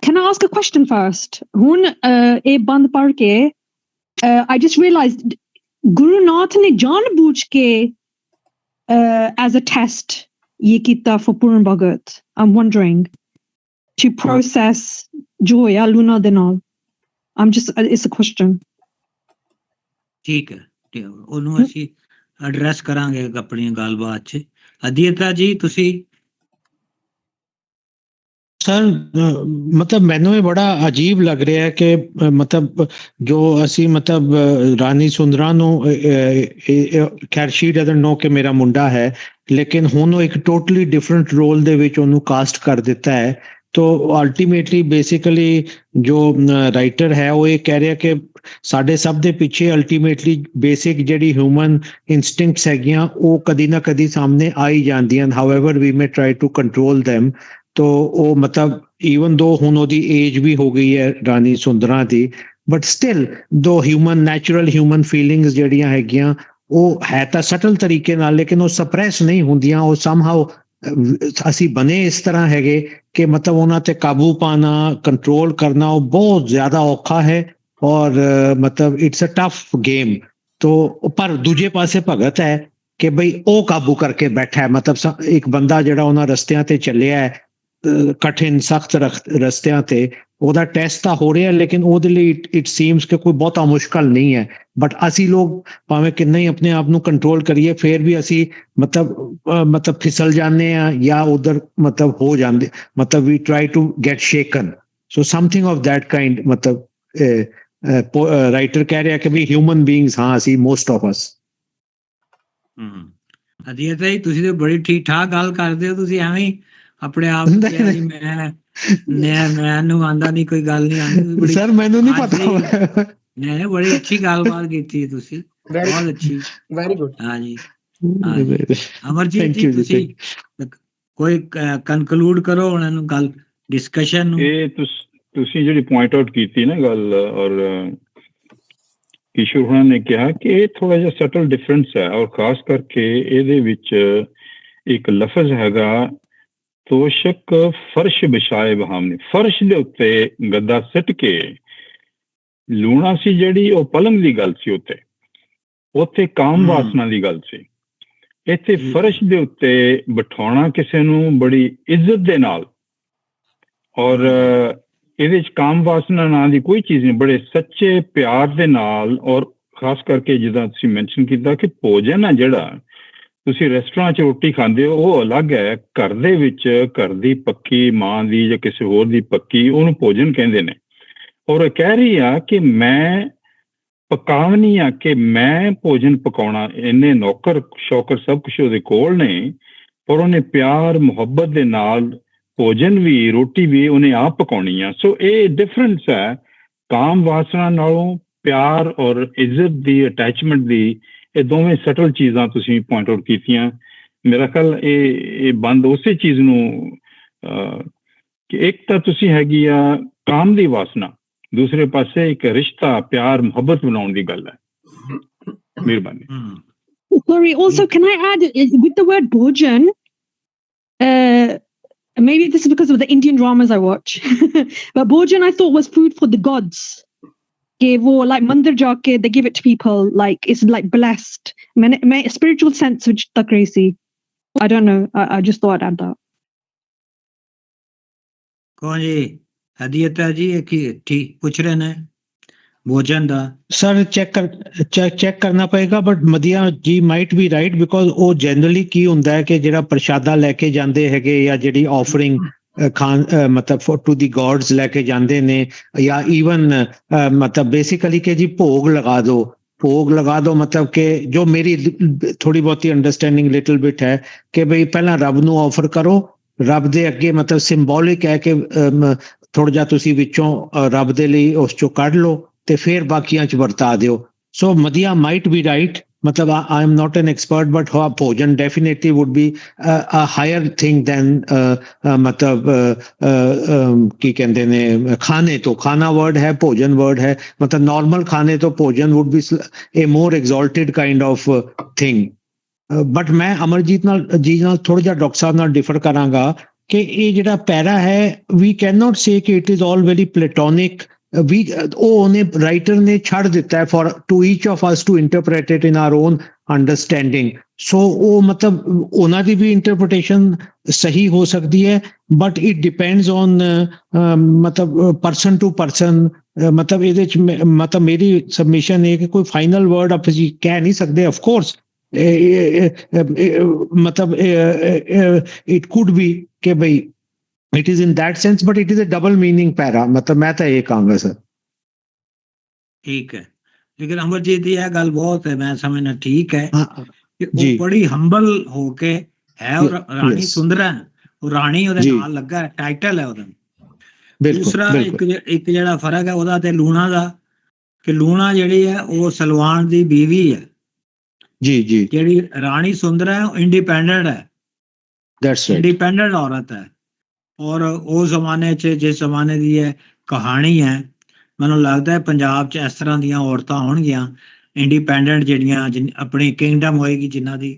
Can I ask a question first? Hun a band pad ke I just realized Guru Nath ne janbooch ke as a test ye kita for Pooran Bhagat. I'm wondering to process joy aluna de naal. It's a question. ठीक है, ਉਹਨੂੰ ਅਸੀਂ ਐਡਰੈਸ ਕਰਾਂਗੇ ਆਪਣੀ ਗੱਲਬਾਤ 'ਚ। ਅਦੀਤਾ ਜੀ ਤੁਸੀਂ। ਸਰ ਮਤਲਬ ਮੈਨੂੰ ਇਹ ਬੜਾ ਅਜੀਬ ਲੱਗ ਰਿਹਾ ਹੈ ਕਿ ਮਤਲਬ ਜੋ ਅਸੀਂ ਮਤਲਬ ਰਾਣੀ ਸੁੰਦਰਾ ਨੂੰ ਖੈਰ ਸ਼ੀ ਡਜ਼ਨਟ ਨੋ ਕਿ ਮੇਰਾ ਮੁੰਡਾ ਹੈ, ਲੇਕਿਨ ਹੁਣ ਉਹ ਇੱਕ ਟੋਟਲੀ ਡਿਫਰੈਂਟ ਰੋਲ ਦੇ ਵਿੱਚ ਉਹਨੂੰ ਕਾਸਟ ਕਰ ਦਿੱਤਾ ਹੈ। ਤੋ ਅਲਟੀਮੇਟਲੀ ਬੇਸਿਕਲੀ ਜੋ ਰਾਈਟਰ ਹੈ ਉਹ ਇਹ ਕਹਿ ਰਿਹਾ ਕਿ ਸਾਡੇ ਸਭ ਦੇ ਪਿੱਛੇ ਅਲਟੀਮੇਟਲੀ ਬੇਸਿਕ ਜਿਹੜੀ ਹਿਊਮਨ ਇਨਸਟਿੰਕਟਸ ਹੈਗੀਆਂ ਉਹ ਕਦੀ ਨਾ ਕਦੀ ਸਾਹਮਣੇ ਆ ਹੀ ਜਾਂਦੀਆਂ, however we may try to control them। ਤੋ ਉਹ ਮਤਲਬ ਈਵਨ ਦੋ ਹੁਣ ਉਹਦੀ ਏਜ ਵੀ ਹੋ ਗਈ ਹੈ ਰਾਣੀ ਸੁੰਦਰਾ ਦੀ, ਬਟ ਸਟਿਲ ਦੋ ਨੈਚੁਰਲ ਹਿਊਮਨ ਫੀਲਿੰਗਸ ਜਿਹੜੀਆਂ ਹੈਗੀਆਂ ਉਹ ਹੈ ਤਾਂ ਸਟਲ ਤਰੀਕੇ ਨਾਲ, ਲੇਕਿਨ ਉਹ ਸਪਰੈਸ ਨਹੀਂ ਹੁੰਦੀਆਂ। ਉਹ ਸਮਹਾਉ ਅਸੀਂ ਬਣੇ ਇਸ ਤਰ੍ਹਾਂ ਹੈਗੇ ਕਿ ਮਤਲਬ ਉਹਨਾਂ ਤੇ ਕਾਬੂ ਪਾਣਾ, ਕੰਟਰੋਲ ਕਰਨਾ ਉਹ ਬਹੁਤ ਜ਼ਿਆਦਾ ਔਖਾ ਹੈ ਔਰ ਮਤਲਬ ਇਟਸ ਅ ਟਫ ਗੇਮ। ਤੋ ਪਰ ਦੂਜੇ ਪਾਸੇ ਭਗਤ ਹੈ ਕਿ ਬਈ ਉਹ ਕਾਬੂ ਕਰਕੇ ਬੈਠਾ ਹੈ, ਮਤਲਬ ਇੱਕ ਬੰਦਾ ਜਿਹੜਾ ਉਹਨਾਂ ਰਸਤਿਆਂ ਤੇ ਚੱਲਿਆ ਹੈ ਕਠਿਨ ਸਖਤ ਰਸਤਿਆਂ ਤੇ, ਉਹਦਾ ਟੈਸਟ ਤਾਂ ਹੋ ਰਿਹਾ, ਲੇਕਿਨ ਉਹਦੇ ਲਈ ਇਟ ਸੀਮਸ ਕਿ ਕੋਈ ਬਹੁਤਾ ਮੁਸ਼ਕਲ ਨਹੀਂ ਹੈ। ਬਟ ਅਸੀਂ ਲੋਕ ਭਾਵੇਂ ਕਿੰਨਾ ਹੀ ਆਪਣੇ ਆਪ ਨੂੰ ਕੰਟਰੋਲ ਕਰੀਏ ਫਿਰ ਵੀ ਅਸੀਂ ਮਤਲਬ ਫਿਸਲ ਜਾਂਦੇ ਆ ਜਾਂ ਉਧਰ ਮਤਲਬ ਹੋ ਜਾਂਦੇ, ਮਤਲਬ we try to get shaken. So something of that kind, ਮਤਲਬ ਰਾਈਟਰ ਕਹਿ ਰਿਹਾ ਕਿ ਵੀ ਹਿਊਮਨ ਬੀਇੰਗਸ ਹਾਂ ਅਸੀਂ ਮੋਸਟ ਆਫ ਅਸ। ਅਦੀਤਾ ਜੀ ਤੁਸੀਂ ਤਾਂ ਬੜੀ ਠੀਕ ਠਾਕ ਗੱਲ ਕਰਦੇ ਹੋ, ਤੁਸੀਂ ਐਵੇਂ ਆਪਣੇ ਆਪ ਮੈਨੂੰ ਆਂਦਾ ਨਹੀਂ, ਕੋਈ ਗੱਲ ਨਹੀਂ ਆਂਦੀ ਸਰ, ਮੈਨੂੰ ਨਹੀਂ ਪਤਾ। ਨਹੀਂ ਬੜੀ ਅੱਛੀ ਗੱਲਬਾਤ ਕੀਤੀ ਤੁਸੀਂ, ਬਹੁਤ ਅੱਛੀ, ਵੈਰੀ ਗੁੱਡ। ਹਾਂਜੀ ਅਮਰਜੀਤ ਜੀ ਤੁਸੀਂ ਕੋਈ ਕਨਕਲੂਡ ਕਰੋ ਉਹਨਾਂ ਨੂੰ ਗੱਲ ਡਿਸਕਸ਼ਨ ਨੂੰ। ਇਹ ਤੁਸੀਂ ਜਿਹੜੀ ਪੁਆਇੰਟ ਆਊਟ ਕੀਤੀ ਨਾ ਗੱਲ, ਔਰ ਕਿਸ਼ੋਰ ਹੋਣਾ ਨੇ ਕਿਹਾ ਕਿ ਇਹ ਥੋੜਾ ਜਿਹਾ ਸਟਲ ਡਿਫਰੈਂਸ ਹੈ, ਔਰ ਖਾਸ ਕਰਕੇ ਇਹਦੇ ਵਿੱਚ ਇੱਕ ਲਫ਼ਜ਼ ਹੈਗਾ ਤੋਸ਼ਕ ਫਰਸ਼ ਵਿਛਾਏ ਬਹਾਮਨੇ, ਫਰਸ਼ ਦੇ ਉੱਤੇ ਗੱਦਾ ਸਿੱਟ ਕੇ। ਲੂਣਾ ਸੀ ਜਿਹੜੀ ਉਹ ਪਲੰਗ ਦੀ ਗੱਲ ਸੀ, ਉੱਥੇ ਕਾਮ ਵਾਸਨਾ ਦੀ ਗੱਲ ਸੀ। ਇੱਥੇ ਫਰਸ਼ ਦੇ ਉੱਤੇ ਬਿਠਾਉਣਾ ਕਿਸੇ ਨੂੰ ਬੜੀ ਇੱਜ਼ਤ ਦੇ ਨਾਲ, ਔਰ ਇਹਦੇ 'ਚ ਕਾਮ ਵਾਸਨਾ ਨਾਂ ਦੀ ਕੋਈ ਚੀਜ਼ ਨਹੀਂ। ਬੜੇ ਸੱਚੇ ਪਿਆਰ ਦੇ ਨਾਲ, ਔਰ ਖਾਸ ਕਰਕੇ ਜਿੱਦਾਂ ਤੁਸੀਂ ਮੈਂਸ਼ਨ ਕੀਤਾ ਕਿ ਭੋਜਨ ਆ ਜਿਹੜਾ ਤੁਸੀਂ ਰੈਸਟੋਰੈਂਟ 'ਚ ਰੋਟੀ ਖਾਂਦੇ ਹੋ ਉਹ ਅਲੱਗ ਹੈ, ਘਰ ਦੇ ਵਿੱਚ ਘਰ ਦੀ ਪੱਕੀ ਮਾਂ ਦੀ ਜਾਂ ਕਿਸੇ ਹੋਰ ਦੀ ਪੱਕੀ ਉਹਨੂੰ ਭੋਜਨ ਕਹਿੰਦੇ ਨੇ। ਔਰ ਕਹਿ ਰਹੀ ਆ ਕਿ ਮੈਂ ਪਕਾਵਨੀ ਆ, ਕਿ ਮੈਂ ਭੋਜਨ ਪਕਾਉਣਾ। ਇੰਨੇ ਨੌਕਰ ਸ਼ੌਕਰ ਸਭ ਕੁਛ ਉਹਦੇ ਕੋਲ ਨੇ, ਪਰ ਉਹਨੇ ਪਿਆਰ ਮੁਹੱਬਤ ਦੇ ਨਾਲ ਭੋਜਨ ਵੀ ਰੋਟੀ ਵੀ ਉਹਨੇ ਆਪ ਪਕਾਉਣੀ ਆ। ਸੋ ਇਹ ਡਿਫਰੈਂਸ ਹੈ ਕਾਮ ਵਾਸਨਾ ਨਾਲੋਂ। ਪਿਆਰ ਔਰ ਇੱਜ਼ਤ ਦੀ, ਅਟੈਚਮੈਂਟ ਦੀ, ਇਹ ਦੋਵੇਂ ਸਟਲ ਚੀਜ਼ਾਂ ਤੁਸੀਂ ਪੁਆਇੰਟ ਆਊਟ ਕੀਤੀਆਂ। ਮੇਰਾ ਖਿਆਲ ਇਹ ਬੰਦ ਉਸੇ ਚੀਜ਼ ਨੂੰ ਕਿ ਇੱਕ ਤਾਂ ਤੁਸੀਂ ਹੈਗੀ ਆ ਕਾਮ ਦੀ ਵਾਸਨਾ, ਦੂਸਰੇ ਪਾਸੇ ਇੱਕ ਰਿਸ਼ਤਾ ਪਿਆਰ ਮੁਹੱਬਤ ਬਣਾਉਣ ਦੀ ਗੱਲ ਹੈ। ਮਿਹਰਬਾਨੀ। Sorry, also can I add with the word bhojan, maybe this is because of the Indian dramas I watch, but bhojan I thought was food for the gods. Like mandir jaake they give it to people, like it's like blessed. My spiritual sense which tak rahi. I don't know. I just thought I'd add that. कौन जी हदीयत है जी की ठीक पूछ रहे ने भोजन दा सर चेक करना पएगा, बट मदिया जी माइट बी राइट बिकॉज ਉਹ ਜਨਰਲੀ ਕੀ ਹੁੰਦਾ ਹੈ ਕਿ ਜਿਹੜਾ ਪ੍ਰਸ਼ਾਦਾ ਲੈ ਕੇ ਜਾਂਦੇ ਹੈਗੇ ਜਾਂ ਜਿਹੜੀ ਆਫਰਿੰਗ ਖਾਨ ਮਤਲਬ ਟੂ ਦੀ ਗੋਡਸ ਲੈ ਕੇ ਜਾਂਦੇ ਨੇ, ਜਾਂ ਈਵਨ ਮਤਲਬ ਬੇਸਿਕਲੀ ਕਿ ਜੀ ਭੋਗ ਲਗਾ ਦੋ ਮਤਲਬ ਕਿ ਜੋ ਮੇਰੀ ਥੋੜੀ ਬਹੁਤੀ ਅੰਡਰਸਟੈਂਡਿੰਗ ਲਿਟਲ ਬਿਟ ਹੈ ਕਿ ਬਈ ਪਹਿਲਾਂ ਰੱਬ ਨੂੰ ਆਫਰ ਕਰੋ, ਰੱਬ ਦੇ ਅੱਗੇ ਮਤਲਬ ਸਿੰਬੋਲਿਕ ਹੈ ਕਿ ਥੋੜਾ ਜਿਹਾ ਤੁਸੀਂ ਵਿੱਚੋਂ ਰੱਬ ਦੇ ਲਈ ਉਸ ਚੋਂ ਕੱਢ ਲਓ ਤੇ ਫਿਰ ਬਾਕੀਆਂ ਚ ਵਰਤਾ ਦਿਓ। ਸੋ ਮਦੀਆ ਮਾਈਟ ਬੀ ਰਾਈਟ, मतलब I am not an expert, but bhojan definitely would be a higher thing than मतलब की कहते ने खाने तो खाना word है, भोजन word है, मतलब normal खाने तो भोजन would be a more exalted kind of thing. But मैं अमरजीत नाल जी नाल थोड़ा जिहा डॉक्टर साहब नाल डिफर करांगा कि ये जिहड़ा पैरा है we cannot say कि it is all very platonic. ਉਹਨੇ ਰਾਈਟਰ ਨੇ ਛੱਡ ਦਿੱਤਾ ਹੈ for to each of us to interpret it in our own understanding. So ਉਹ ਮਤਲਬ ਉਹਨਾਂ ਦੀ ਵੀ ਇੰਟਰਪ੍ਰੀਟੇਸ਼ਨ ਸਹੀ ਹੋ ਸਕਦੀ ਹੈ, ਬਟ ਇਟ ਡਿਪੈਂਡਸ ਔਨ ਮਤਲਬ ਪਰਸਨ ਟੂ ਪਰਸਨ। ਮਤਲਬ ਇਹਦੇ ਚ ਮਤਲਬ ਮੇਰੀ ਸਬਮਿਸ਼ਨ ਹੈ ਕਿ ਕੋਈ ਫਾਈਨਲ ਵਰਡ ਆਪ ਅਸੀਂ ਕਹਿ ਨਹੀਂ ਸਕਦੇ। ਆਫ ਕੋਰਸ ਮਤਲਬ ਇਟ ਕੁਡ ਬੀ ਕਿ ਬਈ it is in that sense, but it is a double meaning para, मतलब मैं तो ये कहूँगा सर। ठीक है, लेकिन अमरजीत जी यह गल बहुत है, मैं समझना ठीक है कि वो जी बड़ी हंबल होके है और रानी सुंदरा है, और रानी ਉਹਦੇ ਨਾਲ ਲੱਗਾ ਹੈ, ਟਾਈਟਲ ਹੈ ਉਹਦਾ। ਦੂਸਰਾ ਇੱਕ ਜਿਹੜਾ ਫਰਕ ਹੈ ਉਹਦਾ ਤੇ ਲੂਣਾ ਦਾ, ਕਿ ਲੂਣਾ ਜਿਹੜੀ ਹੈ ਉਹ ਸਲਵਾਨ ਦੀ ਬੀਵੀ ਹੈ ਜੀ ਜੀ, ਜਿਹੜੀ ਰਾਣੀ ਸੁੰਦਰਾ ਹੈ ਉਹ ਇੰਡੀਪੈਂਡੈਂਟ ਹੈ, that's right, ਇੰਡੀਪੈਂਡੈਂਟ ਔਰਤ ਹੈ। ਔਰ ਉਹ ਜ਼ਮਾਨੇ 'ਚ ਜਿਸ ਜ਼ਮਾਨੇ ਦੀ ਇਹ ਕਹਾਣੀ ਹੈ, ਮੈਨੂੰ ਲੱਗਦਾ ਹੈ ਪੰਜਾਬ 'ਚ ਇਸ ਤਰ੍ਹਾਂ ਦੀਆਂ ਔਰਤਾਂ ਹੋਣਗੀਆਂ ਇੰਡੀਪੈਂਡੈਂਟ, ਜਿਹੜੀਆਂ ਆਪਣੀ ਕਿੰਗਡਮ ਹੋਏਗੀ ਜਿਨ੍ਹਾਂ ਦੀ,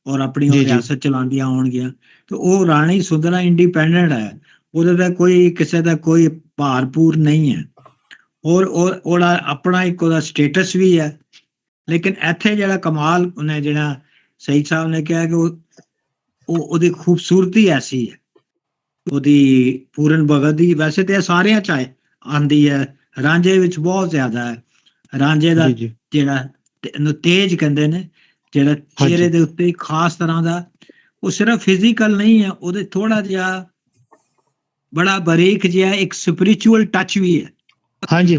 ਔਰ ਆਪਣੀ ਉਹ ਰਿਆਸਤ ਚਲਾਉਂਦੀਆਂ ਹੋਣਗੀਆਂ। ਤੇ ਉਹ ਰਾਣੀ ਸੁੰਦਰਾ ਇੰਡੀਪੈਂਡੈਂਟ ਹੈ, ਉਹਦੇ ਤੇ ਕੋਈ ਕਿਸੇ ਦਾ ਕੋਈ ਭਾਰਪੂਰ ਨਹੀਂ ਹੈ, ਔਰ ਉਹਦਾ ਆਪਣਾ ਇੱਕ ਉਹਦਾ ਸਟੇਟਸ ਵੀ ਹੈ। ਲੇਕਿਨ ਇੱਥੇ ਜਿਹੜਾ ਕਮਾਲ ਉਹਨੇ ਜਿਹੜਾ ਸਈਦ ਸਾਹਿਬ ਨੇ ਕਿਹਾ ਕਿ ਉਹਦੀ ਖੂਬਸੂਰਤੀ ਐਸੀ ਹੈ, ਉਹਦੀ ਪੂਰਨ ਭਗਤ ਦੀ। ਵੈਸੇ ਤੇ ਸਾਰਿਆਂ ਚ ਆਂਦੀ ਹੈ, ਰਾਂਝੇ ਵਿੱਚ ਬਹੁਤ ਜ਼ਿਆਦਾ ਹੈ। ਰਾਂਝੇ ਦਾ ਜਿਹੜਾ ਇਹਨੂੰ ਤੇਜ ਕਹਿੰਦੇ ਨੇ, ਜਿਹੜਾ ਚਿਹਰੇ ਦੇ ਉੱਤੇ ਇੱਕ ਖਾਸ ਤਰ੍ਹਾਂ ਦਾ, ਉਹ ਸਿਰਫ ਫਿਜ਼ੀਕਲ ਨਹੀਂ ਹੈ, ਉਹਦੇ ਥੋੜਾ ਜਿਹਾ ਬੜਾ ਬਰੀਕ ਜਿਹਾ ਇੱਕ ਸਪਿਰਿਚੁਅਲ ਟੱਚ ਵੀ ਹੈ। ਹਾਂਜੀ,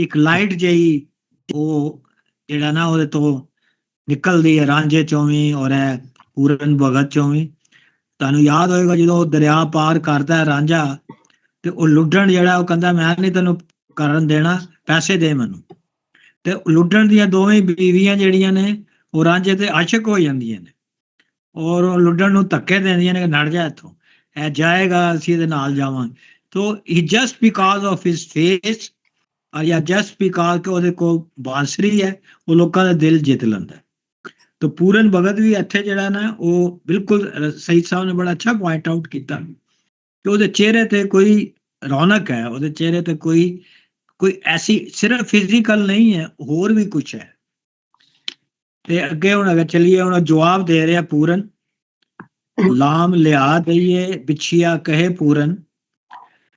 ਲਾਈਟ ਜਿਹੀ ਉਹ ਜਿਹੜਾ ਨਾ ਉਹਦੇ ਤੋਂ ਨਿਕਲਦੀ ਹੈ ਰਾਂਝੇ ਚੋਂ ਵੀ ਔਰ ਪੂਰਨ ਭਗਤ ਚੋਂ ਵੀ। ਤੁਹਾਨੂੰ ਯਾਦ ਹੋਏਗਾ ਜਦੋਂ ਉਹ ਦਰਿਆ ਪਾਰ ਕਰਦਾ ਰਾਂਝਾ, ਤੇ ਉਹ ਲੁੱਡਣ ਜਿਹੜਾ ਉਹ ਕਹਿੰਦਾ ਮੈਂ ਨਹੀਂ ਤੈਨੂੰ ਕਰਨ ਦੇਣਾ, ਪੈਸੇ ਦੇ ਮੈਨੂੰ। ਤੇ ਲੁੱਡਣ ਦੀਆਂ ਦੋਵੇਂ ਬੀਵੀਆਂ ਜਿਹੜੀਆਂ ਨੇ ਉਹ ਰਾਂਝੇ ਤੇ ਆਸ਼ਿਕ ਹੋ ਜਾਂਦੀਆਂ ਨੇ, ਔਰ ਉਹ ਲੁੱਡਣ ਨੂੰ ਧੱਕੇ ਦਿੰਦੀਆਂ ਨੇ ਕਿ ਨੜ ਜਾ ਇੱਥੋਂ, ਇਹ ਜਾਏਗਾ ਅਸੀਂ ਇਹਦੇ ਨਾਲ ਜਾਵਾਂਗੇ। ਤੋ ਹੀ just because of his face, ਜਾਂ ਜਸਟ ਬਿਕਾਜ਼ ਕਿ ਉਹਦੇ ਕੋਲ ਬਾਂਸਰੀ ਹੈ, ਉਹ ਲੋਕਾਂ ਦਾ ਦਿਲ ਜਿੱਤ ਲੈਂਦਾ। तो पूरन भगत भी इत्थे जिहड़ा ना वो बिल्कुल सईद साहब ने बड़ा अच्छा पॉइंट आउट किया कि ਉਹਦੇ चेहरे ते कोई रौनक है, ਉਹਦੇ चेहरे ते कोई ऐसी सिर्फ फिजिकल नहीं है, होर भी कुछ है। ते अगे हुण अगर चलिए हुण जवाब दे रहा पूरन, लाम लिया दईए बिछिया कहे पूरन,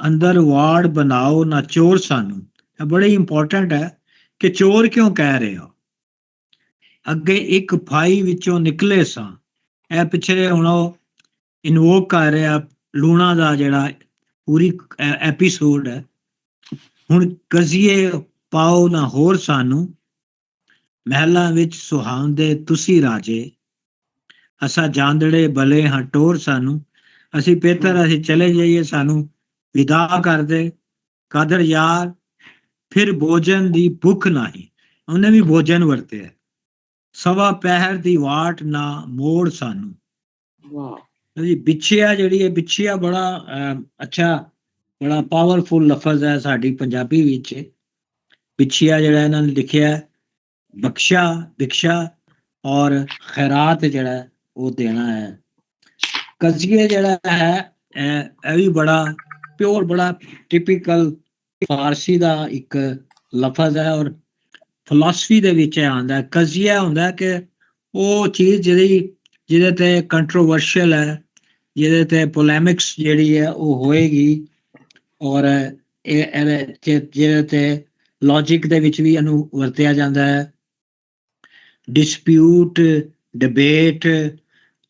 ਅੰਦਰ ਵਾੜ ਬਣਾਓ ਨਾ ਚੋਰ ਸਾਨੂੰ। ਇਹ ਬੜੀ ਇੰਪੋਰਟੈਂਟ ਹੈ ਕਿ ਚੋਰ ਕਿਉਂ ਕਹਿ ਰਹੇ ਹੋ। ਅੱਗੇ ਇੱਕ ਫਾਈ ਵਿੱਚੋਂ ਨਿਕਲੇ ਸਾਂ, ਇਹ ਪਿੱਛੇ ਹੁਣ ਉਹ ਇਨਵੋਕ ਕਰ ਰਿਹਾ ਲੂਣਾ ਦਾ ਜਿਹੜਾ ਪੂਰੀ ਐਪੀਸੋਡ ਹੈ। ਹੁਣ ਕਜ਼ੀਏ ਪਾਓ ਨਾ ਹੋਰ ਸਾਨੂੰ, ਮਹਿਲਾਂ ਵਿੱਚ ਸੁਹਾਉਂਦੇ ਤੁਸੀਂ ਰਾਜੇ। ਅਸਾਂ ਜਾਂਦੜੇ ਭਲੇ ਹਾਂ ਟੋਰ ਸਾਨੂੰ, ਅਸੀਂ ਪੇਤਰ ਅਸੀਂ ਚਲੇ ਜਾਈਏ ਸਾਨੂੰ ਵਿਦਾ ਕਰਦੇ। ਕਾਦਰ ਯਾਰ ਫਿਰ ਭੋਜਨ ਦੀ ਭੁੱਖ ਨਹੀਂ, ਉਹਨੇ ਵੀ ਭੋਜਨ ਵਰਤਿਆ। ਸਵਾ ਪਹਿਰ ਦੀ ਵਾਟ ਨਾ ਮੋੜ ਸਾਨੂੰ। ਵਾਹ ਜੀ ਬਿਛਿਆ ਜਿਹੜੀ ਹੈ, ਬਿਛਿਆ ਬੜਾ ਅੱਛਾ ਬੜਾ ਪਾਵਰਫੁਲ ਲਫ਼ਜ਼ ਹੈ ਸਾਡੀ ਪੰਜਾਬੀ ਵਿੱਚ। ਬਿਛਿਆ ਜਿਹੜਾ ਇਹਨਾਂ ਨੇ ਲਿਖਿਆ ਬਖਸ਼ਾ ਬਿਕਸ਼ਾ ਔਰ ਖੈਰਾਤ ਜਿਹੜਾ ਉਹ ਦੇਣਾ ਹੈ। ਕਜ਼ੀਏ ਜਿਹੜਾ ਹੈ ਇਹ ਵੀ ਬੜਾ ਪਿਓਰ ਬੜਾ ਟਿਪੀਕਲ ਫਾਰਸੀ ਦਾ ਇੱਕ ਲਫ਼ਜ਼ ਹੈ ਔਰ ਫਿਲਾਸਫੀ ਦੇ ਵਿੱਚ ਆਉਂਦਾ। ਕਜ਼ੀਆ ਹੁੰਦਾ ਕਿ ਉਹ ਚੀਜ਼ ਜਿਹਦੇ ਤੇ ਕੰਟਰੋਵਰਸ਼ੀਅਲ ਹੈ, ਜਿਹਦੇ ਤੇ ਪੋਲੈਮਿਕਸ ਜਿਹੜੀ ਹੈ ਉਹ ਹੋਏਗੀ ਔਰ ਜਿਹਦੇ ਤੇ ਲੌਜਿਕ ਦੇ ਵਿੱਚ ਵੀ ਇਹਨੂੰ ਵਰਤਿਆ ਜਾਂਦਾ ਹੈ। ਡਿਸਪਿਊਟ ਡਿਬੇਟ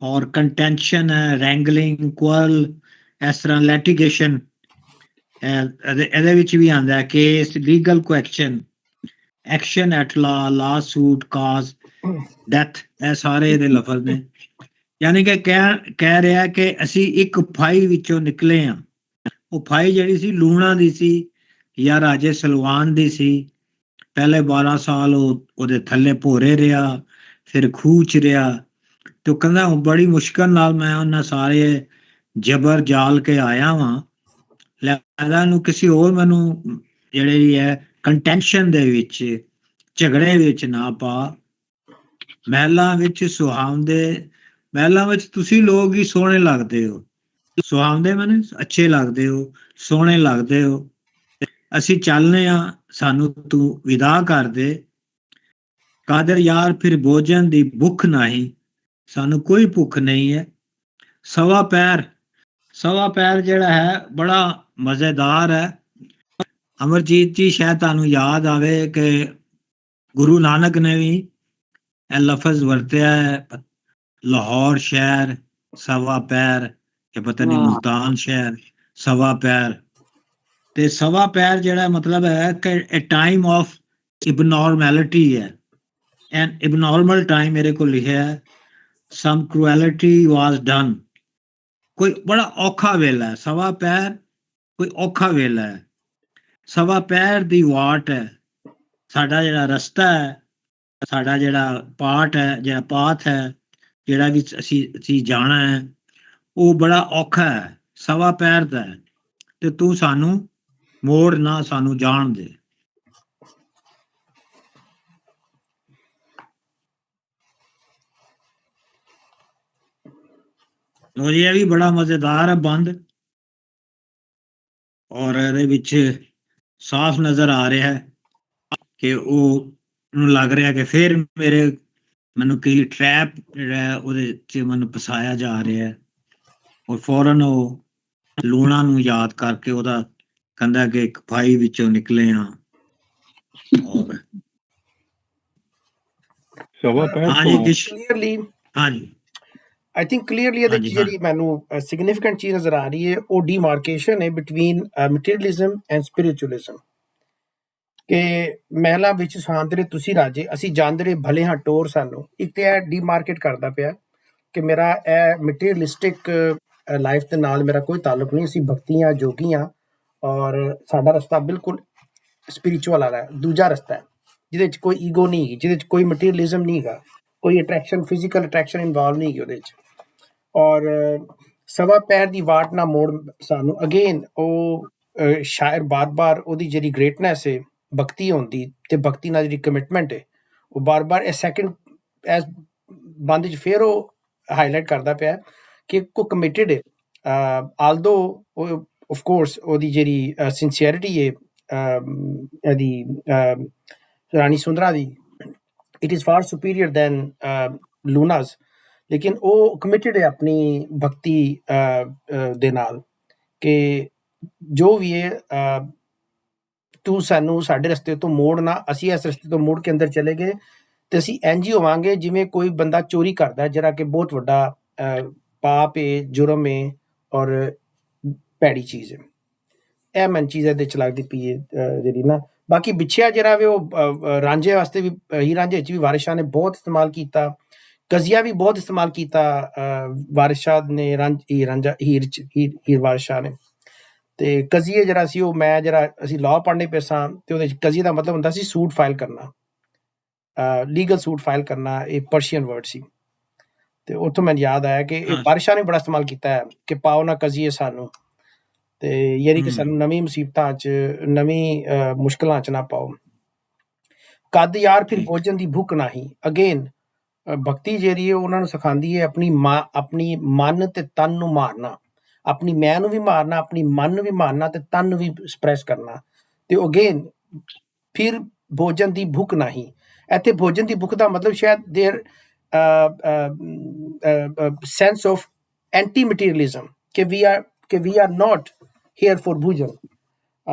ਔਰ ਕੰਟੈਂਸ਼ਨ ਹੈ, ਰੈਂਗਲਿੰਗ ਕੁਅਲ, ਇਸ ਤਰ੍ਹਾਂ ਲੈਟੀਗੇਸ਼ਨ ਇਹਦੇ ਵਿੱਚ ਵੀ ਆਉਂਦਾ ਹੈ। ਕੇਸ ਲੀਗਲ ਕੁਐਕਸ਼ਨ ਐਕਸ਼ਨ ਐਟ ਲਾ, ਲਾ ਸੂਟ, ਕਾਜ਼, ਡੈਥ, ਇਹ ਸਾਰੇ ਇਹਦੇ ਲਫ਼ਜ਼ ਨੇ। ਯਾਨੀ ਕਿ ਕਹਿ ਰਿਹਾ ਕਿ ਅਸੀਂ ਇੱਕ ਫਾਈ ਵਿੱਚੋਂ ਨਿਕਲੇ ਹਾਂ। ਉਹ ਫਾਈ ਜਿਹੜੀ ਸੀ ਲੂਣਾ ਦੀ ਸੀ ਜਾਂ ਰਾਜੇ ਸਲਵਾਨ ਦੀ ਸੀ। ਪਹਿਲੇ 12 ਸਾਲ ਉਹਦੇ ਥੱਲੇ ਭੋਰੇ ਰਿਹਾ, ਫਿਰ ਖੂਹ 'ਚ ਰਿਹਾ। ਤੇ ਉਹ ਕਹਿੰਦਾ ਹੁਣ ਬੜੀ ਮੁਸ਼ਕਲ ਨਾਲ ਮੈਂ ਉਹਨਾਂ ਸਾਰੇ ਜਬਰ ਜਾਲ ਕੇ ਆਇਆ ਵਾਂ, ਲਿਹਾਜ਼ਾ ਨੂੰ ਕਿਸੇ ਹੋਰ ਮੈਨੂੰ ਜਿਹੜੀ ਹੈ ਕੰਟੈਂਸ਼ਨ ਦੇ ਵਿੱਚ ਝਗੜੇ ਵਿੱਚ ਨਾ ਪਾ। ਮਹਿਲਾਂ ਵਿੱਚ ਸੁਹਾਉਂਦੇ, ਮਹਿਲਾਂ ਵਿੱਚ ਤੁਸੀਂ ਲੋਕ ਹੀ ਸੋਹਣੇ ਲੱਗਦੇ ਹੋ। ਸੁਹਾਉਂਦੇ ਮੈਨੂੰ ਅੱਛੇ ਲੱਗਦੇ ਹੋ, ਸੋਹਣੇ ਲੱਗਦੇ ਹੋ। ਅਸੀਂ ਚੱਲਨੇ ਹਾਂ ਸਾਨੂੰ ਤੂੰ ਵਿਦਾ ਕਰ ਦੇ। ਕਾਦਰ ਯਾਰ ਫਿਰ ਭੋਜਨ ਦੀ ਭੁੱਖ ਨਹੀਂ, ਸਾਨੂੰ ਕੋਈ ਭੁੱਖ ਨਹੀਂ ਹੈ। ਸਵਾ ਪੈਰ ਜਿਹੜਾ ਹੈ ਬੜਾ ਮਜ਼ੇਦਾਰ ਹੈ। ਅਮਰਜੀਤ ਜੀ ਸ਼ਾਇਦ ਤੁਹਾਨੂੰ ਯਾਦ ਆਵੇ ਕਿ ਗੁਰੂ ਨਾਨਕ ਨੇ ਵੀ ਇਹ ਲਫ਼ਜ਼ ਵਰਤਿਆ ਹੈ, ਲਾਹੌਰ ਸ਼ਹਿਰ ਸਵਾ ਪੈਰ, ਕਿ ਪਤਾ ਨਹੀਂ ਮੁਲਤਾਨ ਸ਼ਹਿਰ ਸਵਾ ਪੈਰ। ਤੇ ਸਵਾ ਪੈਰ ਜਿਹੜਾ ਮਤਲਬ ਹੈ ਕਿ ਇਹ ਟਾਈਮ ਆਫ ਇਬਨੋਰਮੈਲਿਟੀ ਹੈ। ਐਂਡ ਇਬਨੋਰਮਲ ਟਾਈਮ ਮੇਰੇ ਕੋਲ ਲਿਖਿਆ ਹੈ ਸਮ ਕਰੂਐਲਿਟੀ ਵਾਜ਼ ਡਨ। ਕੋਈ ਬੜਾ ਔਖਾ ਵੇਲਾ ਹੈ ਸਵਾ ਪੈਰ, ਕੋਈ ਔਖਾ ਵੇਲਾ ਹੈ। ਸਵਾ ਪੈਰ ਦੀ ਵਾਟ ਹੈ, ਸਾਡਾ ਜਿਹੜਾ ਰਸਤਾ ਹੈ, ਸਾਡਾ ਜਿਹੜਾ ਪਾਠ ਹੈ, ਜਿਹੜਾ ਪਾਥ ਹੈ, ਜਿਹੜਾ ਵੀ ਅਸੀਂ ਜਾਣਾ ਹੈ ਉਹ ਬੜਾ ਔਖਾ ਹੈ, ਸਵਾ ਪੈਰ ਦਾ ਹੈ। ਤੇ ਤੂੰ ਸਾਨੂੰ ਮੋੜ ਨਾ, ਸਾਨੂੰ ਜਾਣ ਦੇ। ਇਹ ਵੀ ਬੜਾ ਮਜ਼ੇਦਾਰ ਹੈ ਬੰਦ, ਔਰ ਇਹਦੇ ਵਿੱਚ ਸਾਫ਼ ਨਜ਼ਰ ਆ ਰਿਹਾ ਹੈ ਕਿ ਉਹ ਨੂੰ ਲੱਗ ਰਿਹਾ ਕਿ ਫਿਰ ਮੈਨੂੰ ਕਈ ਟਰੈਪ ਜਿਹੜਾ ਉਹਦੇ 'ਚ ਮੈਨੂੰ ਫਸਾਇਆ ਜਾ ਰਿਹਾ ਹੈ। ਔਰ ਫੌਰਨ ਉਹ ਲੂਣਾ ਨੂੰ ਯਾਦ ਕਰਕੇ ਉਹਦਾ ਕਹਿੰਦਾ ਕਿ ਇੱਕ ਫਾਈ ਵਿੱਚੋਂ ਨਿਕਲੇ ਹਾਂ। ਔਰ ਕਲੀਅਰਲੀ ਹਾਂਜੀ I think clearly ਇਹਦੇ 'ਚ ਜਿਹੜੀ ਮੈਨੂੰ ਸਿਗਨੀਫੀਕੈਂਟ ਚੀਜ਼ ਨਜ਼ਰ ਆ ਰਹੀ ਹੈ ਉਹ ਡੀਮਾਰਕੇਸ਼ਨ ਹੈ ਬਿਟਵੀਨ ਮਟੀਰੀਅਲਿਜ਼ਮ ਐਂਡ ਸਪਿਰਿਚੁਅਲਿਜ਼ਮ। ਕਿ ਮਹਿਲਾਂ ਵਿੱਚ ਸੁਹਾਂਦੜੇ ਤੁਸੀਂ ਰਾਜੇ, ਅਸੀਂ ਜਾਂਦੜੇ ਭਲੇ ਹਾਂ ਟੋਰ ਸਾਨੂੰ। ਇੱਕ ਤੇ ਇਹ ਡੀਮਾਰਕੇਟ ਕਰਦਾ ਪਿਆ ਕਿ ਮੇਰਾ ਇਹ ਮਟੀਰੀਅਲਿਸਟਿਕ ਲਾਈਫ ਦੇ ਨਾਲ ਮੇਰਾ ਕੋਈ ਤਾਲੁਕ ਨਹੀਂ, ਅਸੀਂ ਭਗਤੀ ਹਾਂ, ਜੋਗੀ ਹਾਂ, ਔਰ ਸਾਡਾ ਰਸਤਾ ਬਿਲਕੁਲ ਸਪਿਰਿਚੁਅਲ ਵਾਲਾ ਹੈ, ਦੂਜਾ ਰਸਤਾ ਹੈ ਜਿਹਦੇ 'ਚ ਕੋਈ ਈਗੋ ਨਹੀਂ ਹੈਗੀ, ਜਿਹਦੇ 'ਚ ਕੋਈ ਮਟੀਰੀਅਲਿਜ਼ਮ ਨਹੀਂ ਹੈਗਾ, ਕੋਈ ਅਟਰੈਕਸ਼ਨ ਫਿਜ਼ੀਕਲ ਅਟਰੈਕਸ਼ਨ ਇਨਵੋਲਵ ਨਹੀਂ ਹੈਗੀ ਉਹਦੇ 'ਚ। ਔਰ ਸਵਾ ਪੈਰ ਦੀ ਵਾਟ ਨਾ ਮੋੜ ਸਾਨੂੰ, ਅਗੇਨ ਉਹ ਸ਼ਾਇਰ ਬਾਰ-ਬਾਰ ਉਹਦੀ ਜਿਹੜੀ ਗ੍ਰੇਟਨੈਸ ਹੈ ਭਗਤੀ ਹੁੰਦੀ ਤੇ ਭਗਤੀ ਨਾਲ ਜਿਹੜੀ ਕਮਿਟਮੈਂਟ ਹੈ ਉਹ ਬਾਰ-ਬਾਰ ਇਹ ਸੈਕਿੰਡ ਐਸ ਬੰਦ 'ਚ ਫਿਰ ਉਹ ਹਾਈਲਾਈਟ ਕਰਦਾ ਪਿਆ ਕਿ ਕੋ ਕਮਿਟਡ ਹੈ। ਆਲਦੋ ਆਫ ਕੋਰਸ ਉਹਦੀ ਜਿਹੜੀ ਸਿੰਸੀਅਰਿਟੀ ਹੈ ਇਹਦੀ ਰਾਣੀ ਸੁੰਦਰਾ ਦੀ, it is far superior than ਲੂਨਾਜ਼, ਲੇਕਿਨ ਉਹ ਕਮਿਟਡ ਹੈ ਆਪਣੀ ਭਗਤੀ ਦੇ ਨਾਲ ਕਿ ਜੋ ਵੀ ਹੈ ਤੂੰ ਸਾਨੂੰ ਸਾਡੇ ਰਸਤੇ ਤੋਂ ਮੋੜ ਨਾ, ਅਸੀਂ ਇਸ ਰਸਤੇ ਤੋਂ ਮੋੜ ਕੇ ਅੰਦਰ ਚਲੇ ਗਏ ਤੇ ਅਸੀਂ ਇੰਝ ਹੀ ਹੋਵਾਂਗੇ ਜਿਵੇਂ ਕੋਈ ਬੰਦਾ ਚੋਰੀ ਕਰਦਾ, ਜਿਹੜਾ ਕਿ ਬਹੁਤ ਵੱਡਾ ਪਾਪ ਹੈ, ਜੁਰਮ ਹੈ ਔਰ ਭੈੜੀ ਚੀਜ਼ ਹੈ। ਇਹ ਮੈਨੂੰ ਚੀਜ਼ ਇਹਦੇ 'ਚ ਲੱਗਦੀ ਪਈ ਹੈ ਜਿਹੜੀ ਨਾ। ਬਾਕੀ ਬਿਛਿਆ ਜਿਹੜਾ ਵੇ ਉਹ ਰਾਂਝੇ ਵਾਸਤੇ ਵੀ, ਹੀਰ ਰਾਂਝੇ 'ਚ ਵੀ ਵਾਰਿਸ ਸ਼ਾਹ ਨੇ ਬਹੁਤ ਇਸਤੇਮਾਲ ਕੀਤਾ, ਕਜ਼ੀਆ ਵੀ ਬਹੁਤ ਇਸਤੇਮਾਲ ਕੀਤਾ ਵਾਰਿਸ ਸ਼ਾਹ ਨੇ, ਹੀਰ ਵਾਰਿਸ ਸ਼ਾਹ ਨੇ। ਤੇ ਕਜ਼ੀਏ ਜਿਹੜਾ ਸੀ ਉਹ, ਮੈਂ ਜਿਹੜਾ ਅਸੀਂ ਲਾਅ ਪੜ੍ਹਨੇ ਪਏ ਸਾਂ ਤੇ ਉਹਦੇ 'ਚ ਕਜ਼ੀਏ ਦਾ ਮਤਲਬ ਹੁੰਦਾ ਸੀ ਸੂਟ ਫਾਈਲ ਕਰਨਾ, ਲੀਗਲ ਸੂਟ ਫਾਈਲ ਕਰਨਾ। ਇਹ ਪਰਸ਼ੀਅਨ ਵਰਡ ਸੀ ਤੇ ਉੱਥੋਂ ਮੈਨੂੰ ਯਾਦ ਆਇਆ ਕਿ ਇਹ ਵਾਰਿਸ ਸ਼ਾਹ ਨੇ ਬੜਾ ਇਸਤੇਮਾਲ ਕੀਤਾ ਹੈ ਕਿ ਪਾਓ ਨਾ ਕਜ਼ੀਏ ਸਾਨੂੰ, ਤੇ ਯਾਨੀ ਕਿ ਸਾਨੂੰ ਨਵੀਂ ਮੁਸੀਬਤਾਂ 'ਚ, ਨਵੀਂ ਮੁਸ਼ਕਲਾਂ 'ਚ ਨਾ ਪਾਓ। ਕਦ ਯਾਰ ਫਿਰ ਭੋਜਨ ਦੀ ਭੁੱਖ ਨਹੀਂ। ਅਗੇਨ ਭਗਤੀ ਜਿਹੜੀ ਹੈ ਉਹਨਾਂ ਨੂੰ ਸਿਖਾਉਂਦੀ ਹੈ ਆਪਣੀ ਮਨ ਤੇ ਤਨ ਨੂੰ ਮਾਰਨਾ, ਆਪਣੀ ਮੈਂ ਨੂੰ ਵੀ ਮਾਰਨਾ, ਆਪਣੀ ਮਨ ਨੂੰ ਵੀ ਮਾਰਨਾ ਤੇ ਤਨ ਨੂੰ ਵੀ ਸਪਰੈਸ ਕਰਨਾ। ਤੇ ਅਗੇਨ ਫਿਰ ਭੋਜਨ ਦੀ ਭੁੱਖ ਨਹੀਂ। ਇੱਥੇ ਭੋਜਨ ਦੀ ਭੁੱਖ ਦਾ ਮਤਲਬ ਸ਼ਾਇਦ ਦੇਰ sense of anti-materialism ਕਿ we are not here for ਭੋਜਨ,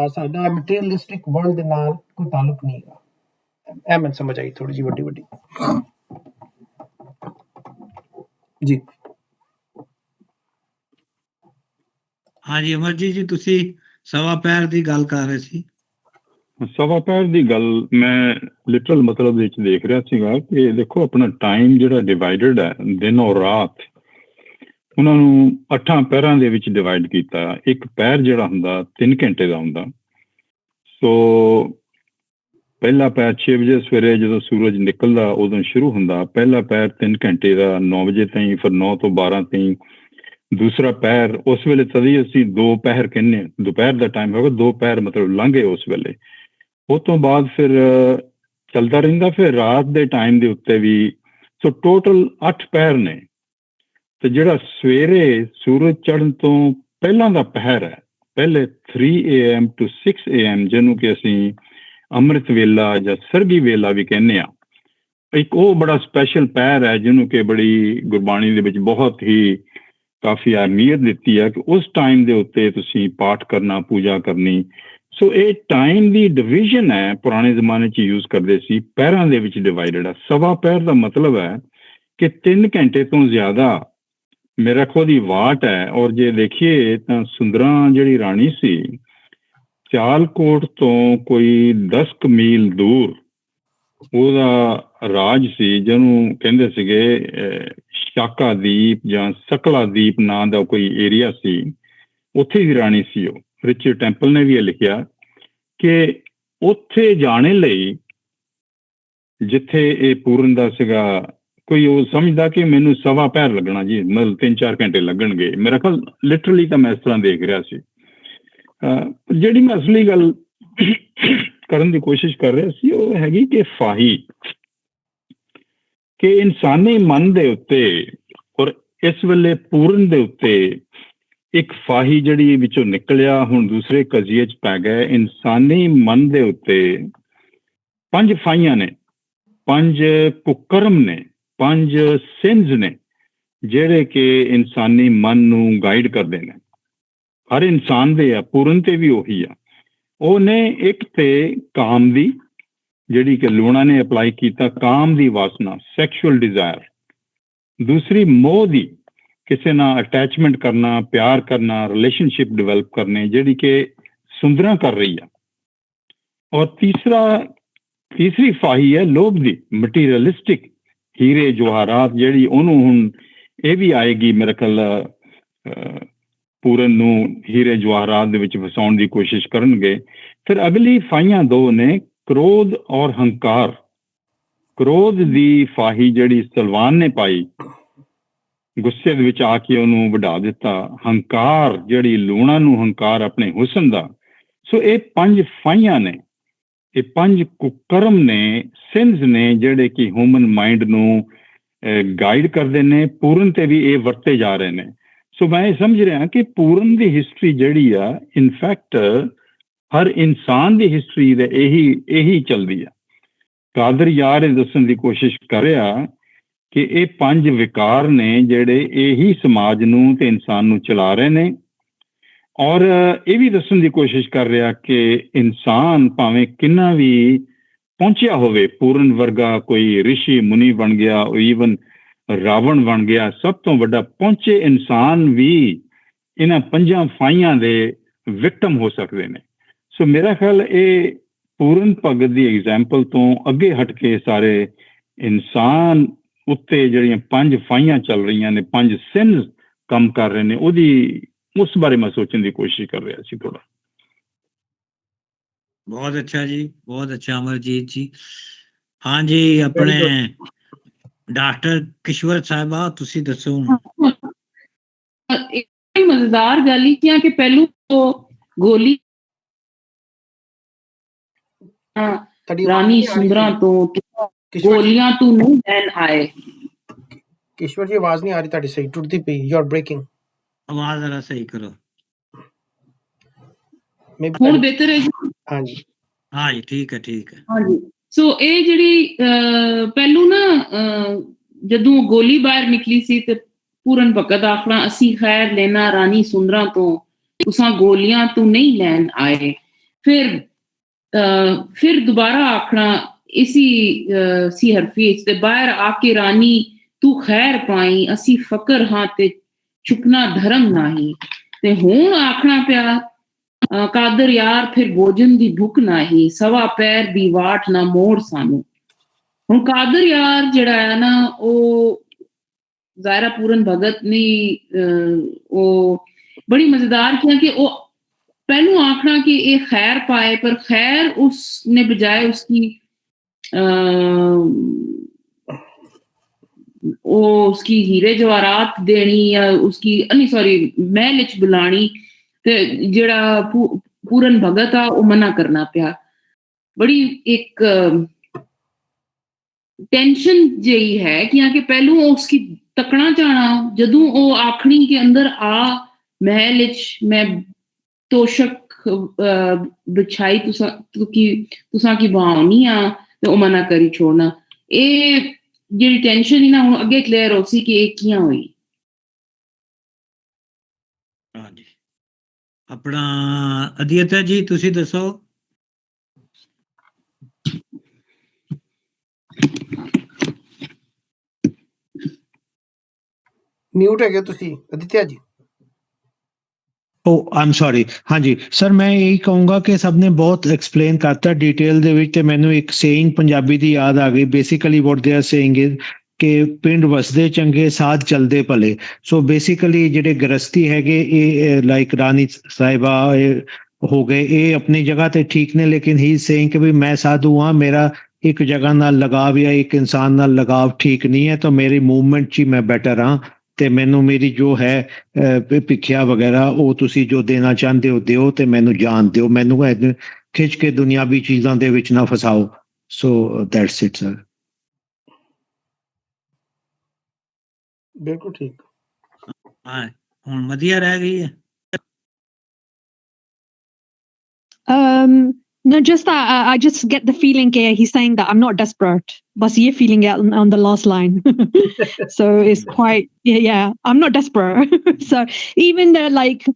ਸਾਡਾ ਮਟੀਰੀਅਲਿਸਟਿਕ ਵਰਲਡ ਦੇ ਨਾਲ ਕੋਈ ਤਾਲੁਕ ਨਹੀਂ ਹੈਗਾ। ਇਹ ਮੈਨੂੰ ਸਮਝ ਆਈ ਥੋੜੀ ਜਿਹੀ ਵੱਡੀ ਜੀ। ਹਾਂਜੀ ਅਮਰਜੀਤ ਜੀ, ਤੁਸੀਂ ਸਵਾ ਪੈਰ ਦੀ ਗੱਲ ਕਰ ਰਹੇ ਸੀ। ਸਵਾ ਪੈਰ ਦੀ ਗੱਲ ਮੈਂ ਲਿਟਰਲ ਮਤਲਬ ਵਿੱਚ ਦੇਖ ਰਿਹਾ ਸੀਗਾ ਕਿ ਦੇਖੋ ਆਪਣਾ ਟਾਈਮ ਜਿਹੜਾ ਡਿਵਾਈਡਡ ਹੈ, ਦਿਨ ਔਰ ਰਾਤ, ਉਹਨਾਂ ਨੂੰ 8 ਪਹਿਰਾਂ ਦੇ ਵਿੱਚ ਡਿਵਾਈਡ ਕੀਤਾ। ਇੱਕ ਪਹਿਰ ਜਿਹੜਾ ਹੁੰਦਾ 3 ਘੰਟੇ ਦਾ ਹੁੰਦਾ। ਸੋ ਪਹਿਲਾ ਪਹਿਰ 6 ਵਜੇ ਸਵੇਰੇ ਜਦੋਂ ਸੂਰਜ ਨਿਕਲਦਾ ਉਦੋਂ ਸ਼ੁਰੂ ਹੁੰਦਾ। ਪਹਿਲਾ ਪਹਿਰ 3 ਘੰਟੇ ਦਾ 9 ਵਜੇ ਤਾਈਂ, ਫਿਰ 9 ਤੋਂ 12 ਤਾਈਂ ਦੂਸਰਾ ਪਹਿਰ। ਉਸ ਵੇਲੇ ਤਦੀ ਅਸੀਂ 2 ਪਹਿਰ ਕਹਿੰਦੇ, ਦੁਪਹਿਰ ਦਾ ਟਾਈਮ ਹੋਗਾ, 2 ਪਹਿਰ ਮਤਲਬ ਲੰਘੇ ਉਸ ਵੇਲੇ। ਉਹ ਤੋਂ ਬਾਅਦ ਫਿਰ ਚੱਲਦਾ ਰਹਿੰਦਾ। ਫਿਰ ਰਾਤ ਦੇ ਟਾਈਮ ਦੇ ਉੱਤੇ ਵੀ, ਸੋ ਟੋਟਲ 8 ਪਹਿਰ ਨੇ। ਤੇ ਜਿਹੜਾ ਸਵੇਰੇ ਸੂਰਜ ਚੜ੍ਹਨ ਤੋਂ ਪਹਿਲਾਂ ਦਾ ਪਹਿਰ ਹੈ, ਪਹਿਲੇ 3 AM to 6 AM, ਜਿਹਨੂੰ ਕਿ ਅਸੀਂ ਅੰਮ੍ਰਿਤ ਵੇਲਾ ਜਾਂ ਸਰਗੀ ਵੇਲਾ ਵੀ ਕਹਿੰਦੇ ਹਾਂ, ਇੱਕ ਉਹ ਬੜਾ ਸਪੈਸ਼ਲ ਪਹਿਰ ਹੈ ਜਿਹਨੂੰ ਕਿ ਬੜੀ ਗੁਰਬਾਣੀ ਦੇ ਵਿੱਚ ਬਹੁਤ ਹੀ ਕਾਫੀ ਅਹਿਮੀਅਤ ਦਿੱਤੀ ਹੈ ਕਿ ਉਸ ਟਾਈਮ ਦੇ ਉੱਤੇ ਤੁਸੀਂ ਪਾਠ ਕਰਨਾ, ਪੂਜਾ ਕਰਨੀ। ਸੋ ਇਹ ਟਾਈਮ ਦੀ ਡਿਵੀਜ਼ਨ ਹੈ, ਪੁਰਾਣੇ ਜ਼ਮਾਨੇ 'ਚ ਯੂਜ਼ ਕਰਦੇ ਸੀ, ਪਹਿਰਾਂ ਦੇ ਵਿੱਚ ਡਿਵਾਈਡਡ ਹੈ। ਸਵਾ ਪਹਿਰ ਦਾ ਮਤਲਬ ਹੈ ਕਿ 3 ਘੰਟੇ ਤੋਂ ਜ਼ਿਆਦਾ ਮੇਰਾ ਖੁਦ ਹੀ ਵਾਟ ਹੈ। ਔਰ ਜੇ ਦੇਖੀਏ ਤਾਂ ਸੁੰਦਰਾਂ ਜਿਹੜੀ ਰਾਣੀ ਸੀ, ਸਿਆਲਕੋਟ ਤੋਂ ਕੋਈ 10 ਮੀਲ ਦੂਰ ਉਹਦਾ ਰਾਜ ਸੀ, ਜਿਹਨੂੰ ਕਹਿੰਦੇ ਸੀਗੇ ਸ਼ਾਕਾਦੀਪ ਜਾਂ ਸਕਲਾਦੀਪ ਨਾਂ ਦਾ ਕੋਈ ਏਰੀਆ ਸੀ। ਉੱਥੇ ਦੀ ਰਾਣੀ ਸੀ ਉਹ। ਰਿਚਰਡ ਟੈਂਪਲ ਨੇ ਵੀ ਇਹ ਲਿਖਿਆ ਕਿ ਉੱਥੇ ਜਾਣੇ ਲਈ, ਜਿੱਥੇ ਇਹ ਪੂਰਨ ਦਾ ਸੀਗਾ, ਕੋਈ ਉਹ ਸਮਝਦਾ ਕਿ ਮੈਨੂੰ ਸਵਾ ਪਹਿਰ ਲੱਗਣਾ ਜੀ, ਮਤਲਬ 3-4 ਘੰਟੇ ਲੱਗਣਗੇ। ਮੇਰਾ ਖਿਆਲ ਲਿਟਰਲੀ ਤਾਂ ਮੈਂ ਇਸ ਤਰ੍ਹਾਂ ਦੇਖ ਰਿਹਾ ਸੀ। ਜਿਹੜੀ ਮੈਂ ਅਸਲੀ ਗੱਲ ਕਰਨ ਦੀ ਕੋਸ਼ਿਸ਼ ਕਰ ਰਿਹਾ ਸੀ ਉਹ ਹੈਗੀ ਕਿ ਫਾਹੀ, ਕਿ ਇਨਸਾਨੀ ਮਨ ਦੇ ਉੱਤੇ ਔਰ ਇਸ ਵੇਲੇ ਪੂਰਨ ਦੇ ਉੱਤੇ ਇੱਕ ਫਾਹੀ ਜਿਹੜੀ ਵਿੱਚੋਂ ਨਿਕਲਿਆ, ਹੁਣ ਦੂਸਰੇ ਕਜ਼ੀਏ 'ਚ ਪੈ ਗਏ। ਇਨਸਾਨੀ ਮਨ ਦੇ ਉੱਤੇ 5 ਫਾਹੀਆਂ ਨੇ, 5 ਕੁਕਰਮ ਨੇ, 5 ਸਿੰਜ਼ ਨੇ, ਜਿਹੜੇ ਕਿ ਇਨਸਾਨੀ ਮਨ ਨੂੰ ਗਾਈਡ ਕਰਦੇ ਨੇ। ਹਰ ਇਨਸਾਨ ਦੇ ਆ, ਪੂਰਨ ਤੇ ਵੀ ਉਹੀ ਆ। ਉਹਨੇ ਇੱਕ ਤੇ ਕਾਮ ਦੀ, ਜਿਹੜੀ ਕਿ ਲੂਣਾ ਨੇ ਅਪਲਾਈ ਕੀਤਾ, ਕਾਮ ਦੀ ਵਾਸਨਾ, ਸੈਕਸ਼ੂਅਲ ਡਿਜ਼ਾਇਰ। ਦੂਸਰੀ ਮੋਹ ਦੀ, ਕਿਸੇ ਨਾਲ ਅਟੈਚਮੈਂਟ ਕਰਨਾ, ਪਿਆਰ ਕਰਨਾ, ਰਿਲੇਸ਼ਨਸ਼ਿਪ ਡਿਵੈਲਪ ਕਰਨੇ, ਜਿਹੜੀ ਕਿ ਸੁੰਦਰਾਂ ਕਰ ਰਹੀ ਆ। ਔਰ ਤੀਸਰੀ ਫਾਹੀ ਹੈ ਲੋਭ ਦੀ, ਮਟੀਰੀਅਲਿਸਟਿਕ, ਹੀਰੇ ਜਵਾਹਰਾਤ, ਜਿਹੜੀ ਉਹਨੂੰ ਹੁਣ ਇਹ ਵੀ ਆਏਗੀ ਮੇਰੇ ਖਿਆਲ ਪੂਰਨ ਨੂੰ ਹੀਰੇ ਜਵਾਹਰਾਤ ਦੇ ਵਿੱਚ ਵਸਾਉਣ ਦੀ ਕੋਸ਼ਿਸ਼ ਕਰਨਗੇ। ਫਿਰ ਅਗਲੀ ਫਾਹੀਆਂ 2 ਨੇ, ਕ੍ਰੋਧ ਔਰ ਹੰਕਾਰ। ਕ੍ਰੋਧ ਦੀ ਫਾਹੀ ਜਿਹੜੀ ਸਲਵਾਨ ਨੇ ਪਾਈ, ਗੁੱਸੇ ਦੇ ਵਿੱਚ ਆ ਕੇ ਉਹਨੂੰ ਵਢਾ ਦਿੱਤਾ। ਹੰਕਾਰ ਜਿਹੜੀ ਲੂਣਾ ਨੂੰ ਹੰਕਾਰ ਆਪਣੇ ਹੁਸਨ ਦਾ। ਸੋ ਇਹ 5 ਫਾਹੀਆਂ ਨੇ, ਇਹ 5 ਕੁਕਰਮ ਨੇ, ਸਿੰਜ਼ ਨੇ, ਜਿਹੜੇ ਕਿ ਹਿਊਮਨ ਮਾਈਂਡ ਨੂੰ ਗਾਈਡ ਕਰਦੇ ਨੇ। ਪੂਰਨ ਤੇ ਵੀ ਇਹ ਵਰਤੇ ਜਾ ਰਹੇ ਨੇ। ਸੋ ਮੈਂ ਇਹ ਸਮਝ ਰਿਹਾ ਕਿ ਪੂਰਨ ਦੀ ਹਿਸਟਰੀ ਜਿਹੜੀ ਆ, ਇਨਫੈਕਟ ਹਰ ਇਨਸਾਨ ਦੀ ਹਿਸਟਰੀ ਦਾ ਇਹੀ ਚੱਲਦੀ ਆ। ਕਾਦਰ ਯਾਰ ਇਹ ਦੱਸਣ ਦੀ ਕੋਸ਼ਿਸ਼ ਕਰ ਰਿਹਾ ਕਿ ਇਹ 5 ਵਿਕਾਰ ਨੇ ਜਿਹੜੇ ਇਹੀ ਸਮਾਜ ਨੂੰ ਤੇ ਇਨਸਾਨ ਨੂੰ ਚਲਾ ਰਹੇ ਨੇ। ਔਰ ਇਹ ਵੀ ਦੱਸਣ ਦੀ ਕੋਸ਼ਿਸ਼ ਕਰ ਰਿਹਾ ਕਿ ਇਨਸਾਨ ਭਾਵੇਂ ਕਿੰਨਾ ਵੀ ਪਹੁੰਚਿਆ ਹੋਵੇ, ਪੂਰਨ ਵਰਗਾ ਕੋਈ ਰਿਸ਼ੀ ਮੁਨੀ ਬਣ ਗਿਆ, ਈਵਨ ਰਾਵਣ ਬਣ ਗਿਆ, ਸਭ ਤੋਂ ਵੱਡਾ ਪਹੁੰਚੇ ਇਨਸਾਨ ਵੀ ਇਹਨਾਂ 5 ਫਾਈਆਂ ਦੇ ਵਿਕਟਮ ਹੋ ਸਕਦੇ ਨੇ। ਸੋ ਮੇਰਾ ਖਿਆਲ ਇਹ ਪੂਰਨ ਭਗਤ ਦੀ ਐਗਜ਼ਾਮਪਲ ਤੋਂ ਅੱਗੇ ਹਟ ਕੇ ਸਾਰੇ ਇਨਸਾਨ ਉੱਤੇ ਜਿਹੜੀਆਂ 5 ਫਾਈਆਂ ਚੱਲ ਰਹੀਆਂ ਨੇ, 5 ਸਿਨਸ ਕੰਮ ਕਰ ਰਹੇ ਨੇ, ਉਸ ਬਾਰੇ ਮੈਂ ਸੋਚਣ ਦੀ ਕੋਸ਼ਿਸ਼ ਕਰ ਰਿਹਾ ਸੀ ਥੋੜਾ। ਬਹੁਤ ਅੱਛਾ ਜੀ, ਬਹੁਤ ਅੱਛਾ ਅਮਰਜੀਤ ਜੀ। ਹਾਂਜੀ, ਆਪਣੇ ਡਾਕਟਰ ਕਿਸ਼ਵਰ ਸਾਹਿਬਾ ਤੁਸੀਂ ਦੱਸੋ। ਇੱਕ ਮਜ਼ੇਦਾਰ ਗੱਲ ਹੀ ਕਿ ਪਹਿਲੂ ਗੋਲੀ ਰਾਣੀ ਸੁੰਦਰਾਂ ਤੋਂ ਗੋਲੀਆਂ ਤੋਂ ਨਹੀਂ ਲੈਣ ਆਏ। ਕਿਸ਼ਵਰ ਜੀ ਆਵਾਜ਼ ਨਹੀਂ ਆ ਰਹੀ ਤੁਹਾਡੀ, ਸਹੀ ਟੁੱਟਦੀ ਪਈ, ਯੂ ਆਰ ਬ੍ਰੇਕਿੰਗ। ਆਵਾਜ਼ ਜ਼ਰਾ ਸਹੀ ਕਰੋ। ਹੁਣ ਬਿਹਤਰ ਹੈ ਜੀ? ਹਾਂਜੀ ਹਾਂਜੀ, ਠੀਕ ਹੈ, ਠੀਕ ਹੈ। ਹਾਂਜੀ, ਸੋ ਇਹ ਜਿਹੜੀ ਪਹਿਲੂ ਨਾ ਜਦੋਂ ਗੋਲੀ ਬਾਹਰ ਨਿਕਲੀ ਸੀ ਤੇ ਪੂਰਨ ਭਗਤ ਆਖਣਾ ਅਸੀਂ ਖੈਰ ਲੈਣਾ ਰਾਣੀ ਸੁੰਦਰਾਂ ਤੋਂ, ਤੁਸਾਂ ਗੋਲੀਆਂ ਤੋਂ ਨਹੀਂ ਲੈਣ ਆਏ। ਫਿਰ ਦੁਬਾਰਾ ਆਖਣਾ ਇਸੀ ਸੀ ਹਰਫੀ ਤੇ ਬਾਹਰ ਆ ਕੇ ਰਾਣੀ ਤੂੰ ਖੈਰ ਪਾਈ, ਅਸੀਂ ਫਕਰ ਹਾਂ ਤੇ ਚੁੱਕਣਾ ਧਰਮ ਨਹੀਂ। ਤੇ ਹੁਣ ਆਖਣਾ ਪਿਆ ਕਾਦਰ ਯਾਰ ਫਿਰ ਭੋਜਨ ਦੀ ਭੁੱਖ ਨਹੀਂ, ਸਵਾ ਪੈਰ ਦੀ ਵਾਟ ਨਾ ਮੋੜ ਸਾਨੂੰ। ਹੁਣ ਕਾਦਰ ਯਾਰ ਜਿਹੜਾ ਹੈ ਨਾ ਉਹ ਜ਼ਾਹਿਰਾ ਪੂਰਨ ਭਗਤ ਨੇ ਉਹ ਬੜੀ ਮਜ਼ੇਦਾਰ ਕਿਹਾ ਕਿ ਉਹ ਪਹਿਲੂ आखना कि ये खैर पाए, पर खैर उसने बजाय उसकी उसकी हीरे जवाहरात देनी या उसकी सॉरी महल च बुलानी, ते जेड़ा पूरन भगत आ वो मना करना पिया। बड़ी एक टेंशन जही है कि पहलू उसकी तकना चाहना, जदों वो आखनी के अंदर आ महल च मैं तोशक बिछाई तुसा की भावनी आ ते मना करी छोड़ना। ये जेडी टेंशन ही ना हुण अगे क्लियर हो सी कि ये कियां हुई। हाँ जी, अपना अदियता जी तुसी दसो। म्यूट है तुसी Aditya ji. I am sorry. हाँ जी सर, मैं यही कहूँगा कि सबने बहुत एक्सप्लेन करता डिटेल ਦੇ ਵਿੱਚ, ਤੇ ਮੈਨੂੰ ਇੱਕ ਸੇਇੰਗ ਪੰਜਾਬੀ ਦੀ ਯਾਦ ਆ ਗਈ। Basically what they are saying is ਕਿ ਪਿੰਡ ਵਸਦੇ ਚੰਗੇ ਸਾਧ ਚਲਦੇ ਭਲੇ। ਸੋ ਬੇਸਿਕਲੀ ਜਿਹੜੇ ਗ੍ਰਸਤੀ ਹੈਗੇ ਇਹ ਲਾਈਕ ਰਾਣੀ ਸਾਹਿਬਾ ਹੋ ਗਏ, ਇਹ ਆਪਣੀ ਜਗ੍ਹਾ ਤੇ ਠੀਕ ਨੇ, ਲੇਕਿਨ ਹੀ ਸੇਇੰਗ ਕਿ ਵੀ ਮੈਂ ਸਾਧੂ ਹਾਂ, ਮੇਰਾ ਇੱਕ ਜਗ੍ਹਾ ਨਾਲ ਲਗਾਵ ਜਾਂ ਇੱਕ ਇਨਸਾਨ ਨਾਲ ਲਗਾਵ ਠੀਕ ਨਹੀਂ ਹੈ, ਤਾਂ ਮੇਰੀ ਮੂਵਮੈਂਟ 'ਚ ਹੀ ਮੈਂ ਬੈਟਰ ਹਾਂ। ਤੇ ਮੈਨੂੰ ਮੇਰੀ ਜੋ ਹੈ ਭਿੱਖਿਆ ਵਗੈਰਾ ਉਹ ਤੁਸੀਂ ਜੋ ਦੇਣਾ ਚਾਹੁੰਦੇ ਹੋ ਦਿਓ, ਤੇ ਮੈਨੂੰ ਜਾਣ ਦਿਓ, ਮੈਨੂੰ ਖਿੱਚ ਕੇ ਦੁਨਿਆਵੀ ਚੀਜ਼ਾਂ ਦੇ ਵਿੱਚ ਨਾ ਫਸਾਓ। So that's it sir. ਬਿਲਕੁਲ ਠੀਕ। ਹਾਂ, ਹੁਣ ਵਧੀਆ ਰਹਿ ਗਈ ਹੈ। No, just that I just get the feeling he's saying that I'm not desperate. But ye feeling it on the last line. So it's quite yeah, I'm not desperate. So even like